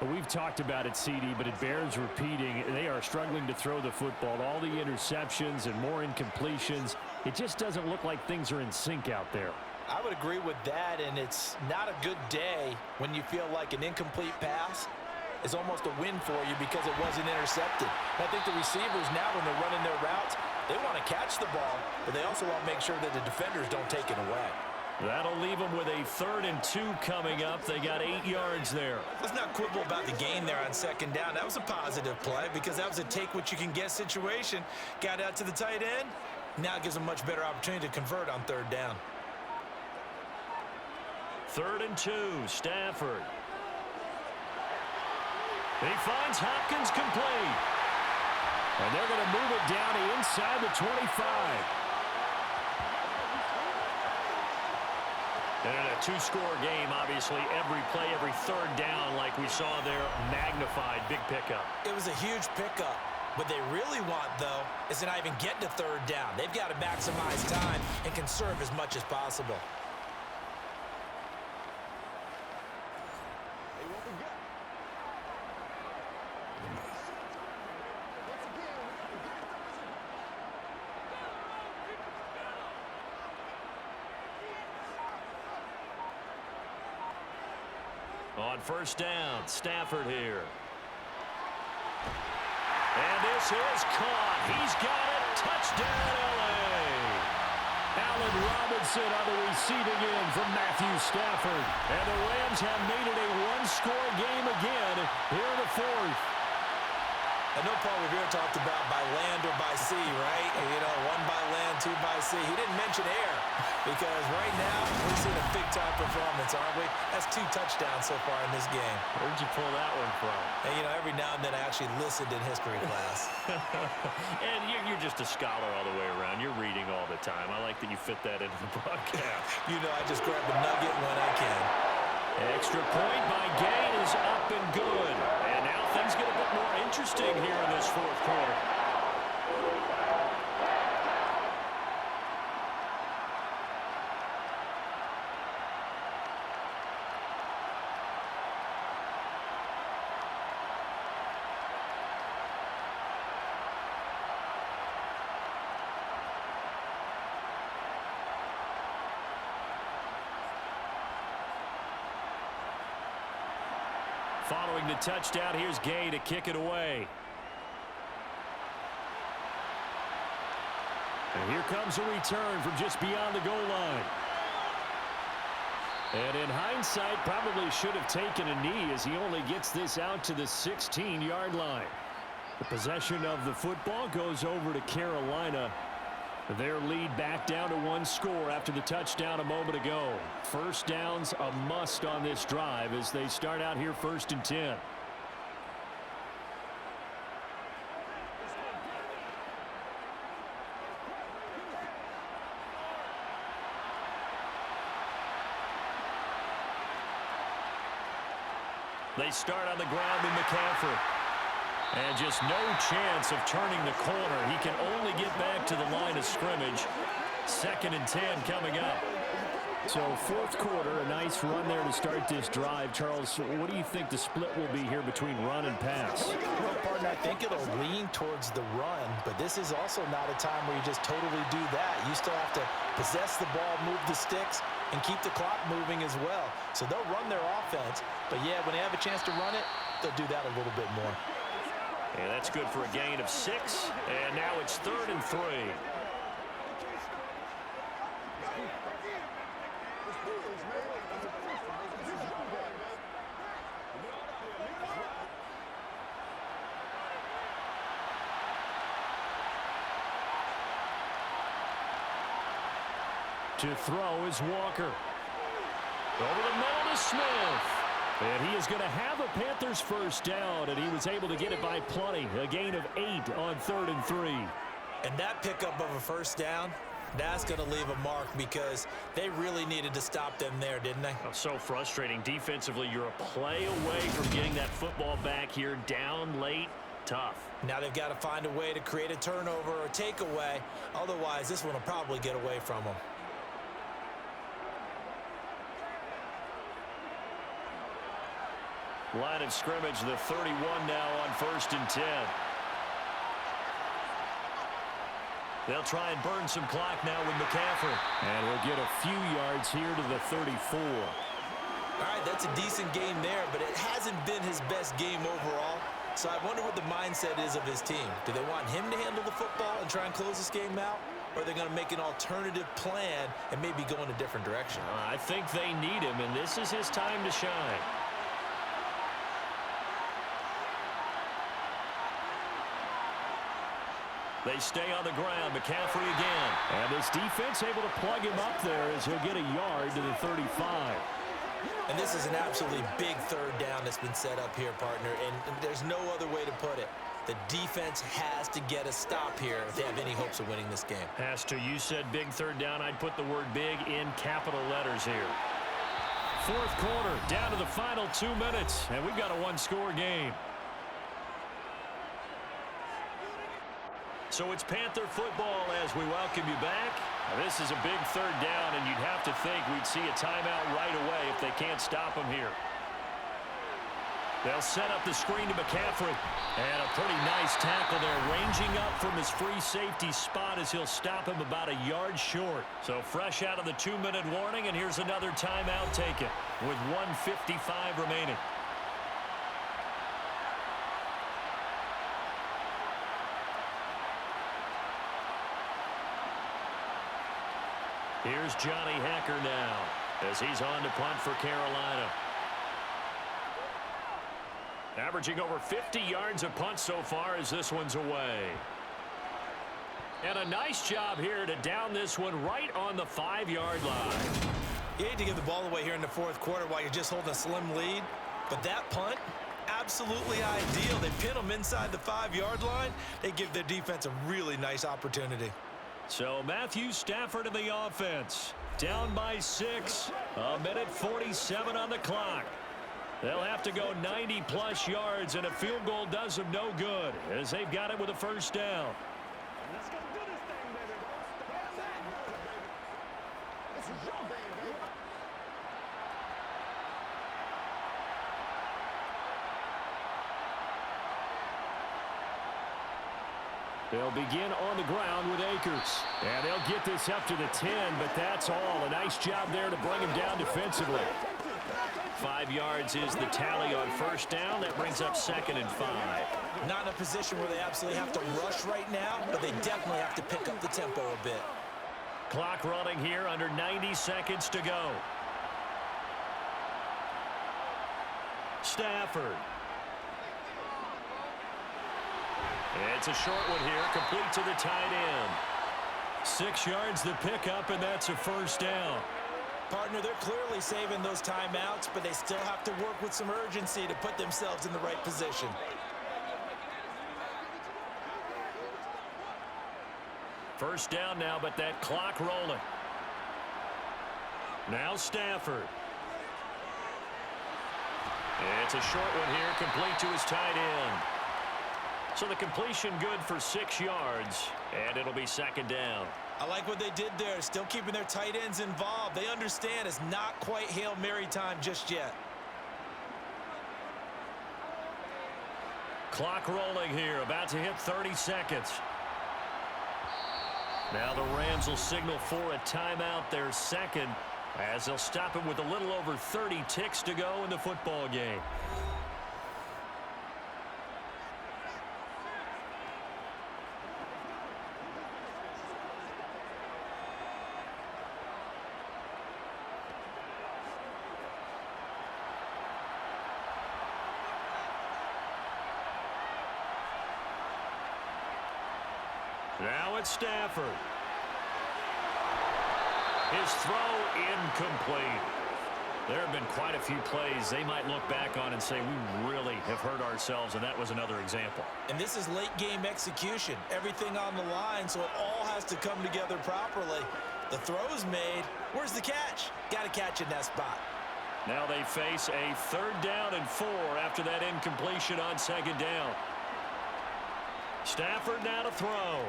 Well, we've talked about it, CD, but it bears repeating. They are struggling to throw the football. All the interceptions and more incompletions. It just doesn't look like things are in sync out there. I would agree with that, and it's not a good day when you feel like an incomplete pass is almost a win for you because it wasn't intercepted. And I think the receivers now, when they're running their routes, they want to catch the ball, but they also want to make sure that the defenders don't take it away. That'll leave them with a 3rd and 2 coming up. They got 8 yards there. Let's not quibble about the gain there on 2nd down. That was a positive play because that was a take-what-you-can-get situation. Got out to the tight end, Now it gives them a much better opportunity to convert on third down. 3rd and 2, Stafford. He finds Hopkins complete. And they're going to move it down to inside the 25. And in a 2-score game, obviously, every play, every third down, like we saw there, magnified, big pickup. It was a huge pickup. What they really want, though, is to not even get to third down. They've got to maximize time and conserve as much as possible. On first down, Stafford here. And this is caught. He's got it. Touchdown, L.A. Allen Robinson on the receiving end from Matthew Stafford. And the Rams have made it a 1-score game again here in the 4th. I know Paul Revere talked about by land or by sea, right? You know, 1 by land, 2 by sea. He didn't mention air because right now we're seeing a big-time performance, aren't we? That's 2 touchdowns so far in this game. Where'd you pull that one from? And, you know, every now and then I actually listened in history class. And you're just a scholar all the way around. You're reading all the time. I like that you fit that into the broadcast. You know, I just grab a nugget when I can. Extra point by Gain is up and good. And now things get a bit more interesting here in this 4th quarter. Following the touchdown, here's Gay to kick it away. And here comes a return from just beyond the goal line. And in hindsight, probably should have taken a knee as he only gets this out to the 16-yard line. The possession of the football goes over to Carolina. Their lead back down to 1 score after the touchdown a moment ago. First down's a must on this drive as they start out here 1st and 10. They start on the ground with McCaffrey. And just no chance of turning the corner. He can only get back to the line of scrimmage. 2nd and 10 coming up. So 4th quarter, a nice run there to start this drive. Charles, what do you think the split will be here between run and pass? Well, partner, I think it'll lean towards the run, but this is also not a time where you just totally do that. You still have to possess the ball, move the sticks, and keep the clock moving as well. So they'll run their offense, but yeah, when they have a chance to run it, they'll do that a little bit more. And that's good for a gain of 6. And now it's 3rd and 3. To throw is Walker. Over the middle to Smith. And he is going to have a Panthers first down, and he was able to get it by plenty. A gain of 8 on 3rd and 3. And that pickup of a first down, that's going to leave a mark because they really needed to stop them there, didn't they? Oh, so frustrating. Defensively, you're a play away from getting that football back here. Down late, tough. Now they've got to find a way to create a turnover or takeaway. Otherwise, this one will probably get away from them. Line of scrimmage, the 31 now on 1st and 10. They'll try and burn some clock now with McCaffrey. And we'll get a few yards here to the 34. All right, that's a decent game there, but it hasn't been his best game overall. So I wonder what the mindset is of his team. Do they want him to handle the football and try and close this game out? Or are they going to make an alternative plan and maybe go in a different direction? I think they need him, and this is his time to shine. They stay on the ground. McCaffrey again. And this defense able to plug him up there as he'll get a yard to the 35. And this is an absolutely big third down that's been set up here, partner, and there's no other way to put it. The defense has to get a stop here if they have any hopes of winning this game. Has to. You said big third down. I'd put the word big in capital letters here. Fourth quarter, down to the final 2 minutes, and we've got a one-score game. So it's Panther football as we welcome you back. Now, this is a big third down, and you'd have to think we'd see a timeout right away if they can't stop him here. They'll set up the screen to McCaffrey. And a pretty nice tackle there, ranging up from his free safety spot as he'll stop him about a yard short. So fresh out of the 2-minute warning, and here's another timeout taken with 1:55 remaining. Here's Johnny Hacker now as he's on to punt for Carolina. Averaging over 50 yards a punt so far as this one's away. And a nice job here to down this one right on the 5-yard line. You hate to give the ball away here in the fourth quarter while you're just holding a slim lead, but that punt, absolutely ideal. They pin them inside the 5-yard line. They give their defense a really nice opportunity. So Matthew Stafford in the offense. Down by 6. 1:47 on the clock. They'll have to go 90-plus yards, and a field goal does them no good as they've got it with a first down. Let's go do this thing, baby. This is your game, baby. They'll begin on the ground with Akers. And they'll get this up to the 10, but that's all. A nice job there to bring him down defensively. 5 yards is the tally on first down. That brings up 2nd and 5. Not in a position where they absolutely have to rush right now, but they definitely have to pick up the tempo a bit. Clock running here, under 90 seconds to go. Stafford. It's a short one here, complete to the tight end. 6 yards the pickup, and that's a first down. Partner, they're clearly saving those timeouts, but they still have to work with some urgency to put themselves in the right position. First down now, but that clock rolling. Now Stafford. It's a short one here, complete to his tight end. So the completion good for 6 yards, and it'll be 2nd down. I like what they did there, still keeping their tight ends involved. They understand it's not quite Hail Mary time just yet. Clock rolling here, about to hit 30 seconds. Now the Rams will signal for a timeout, their second, as they'll stop him with a little over 30 ticks to go in the football game. Now it's Stafford. His throw incomplete. There have been quite a few plays they might look back on and say, we really have hurt ourselves, and that was another example. And this is late game execution. Everything on the line, so it all has to come together properly. The throw's made. Where's the catch? Got to catch in that spot. Now they face a 3rd down and 4 after that incompletion on 2nd down. Stafford now to throw.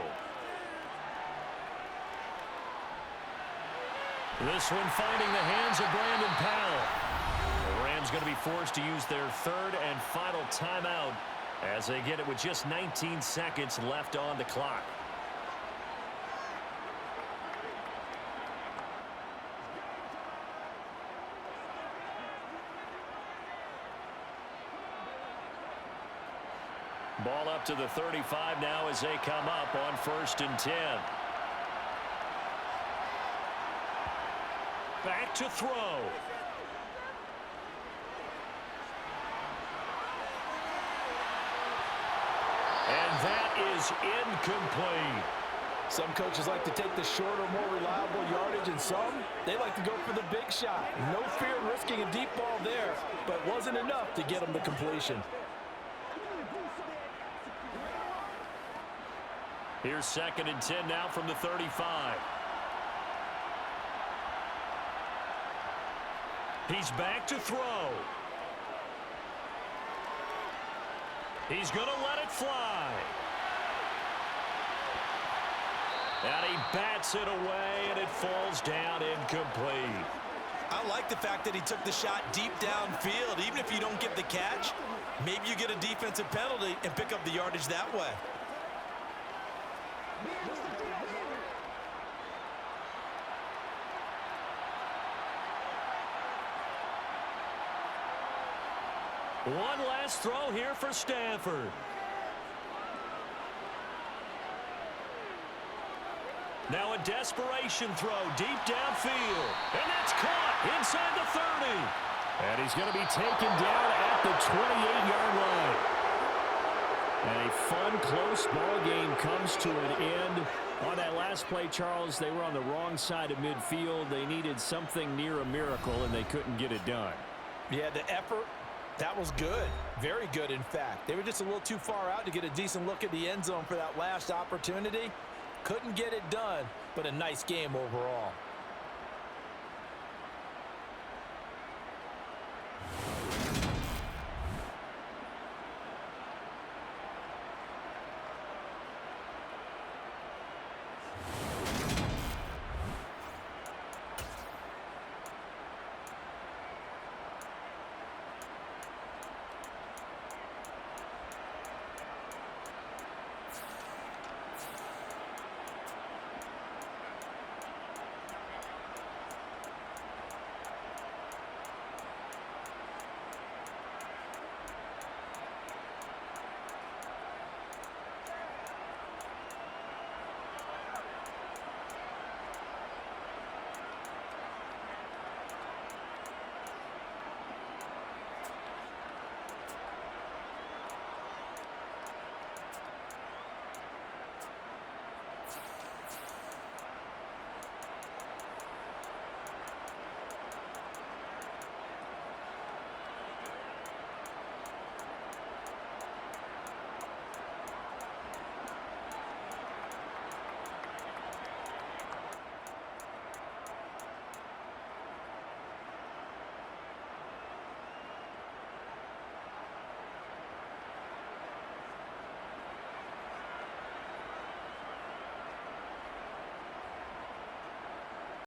This one finding the hands of Brandon Powell. The Rams going to be forced to use their 3rd and final timeout as they get it with just 19 seconds left on the clock. Ball up to the 35 now as they come up on 1st and 10. Back to throw. And that is incomplete. Some coaches like to take the shorter, more reliable yardage, and some, they like to go for the big shot. No fear in risking a deep ball there, but wasn't enough to get them to completion. Here's 2nd and 10 now from the 35. He's back to throw. He's going to let it fly. And he bats it away, and it falls down incomplete. I like the fact that he took the shot deep downfield. Even if you don't get the catch, maybe you get a defensive penalty and pick up the yardage that way. One last throw here for Stanford. Now a desperation throw deep downfield. And that's caught inside the 30. And he's going to be taken down at the 28-yard line. And a fun, close ball game comes to an end. On that last play, Charles, they were on the wrong side of midfield. They needed something near a miracle, and they couldn't get it done. Yeah, the effort, that was good. Very good, in fact. They were just a little too far out to get a decent look at the end zone for that last opportunity. Couldn't get it done, but a nice game overall.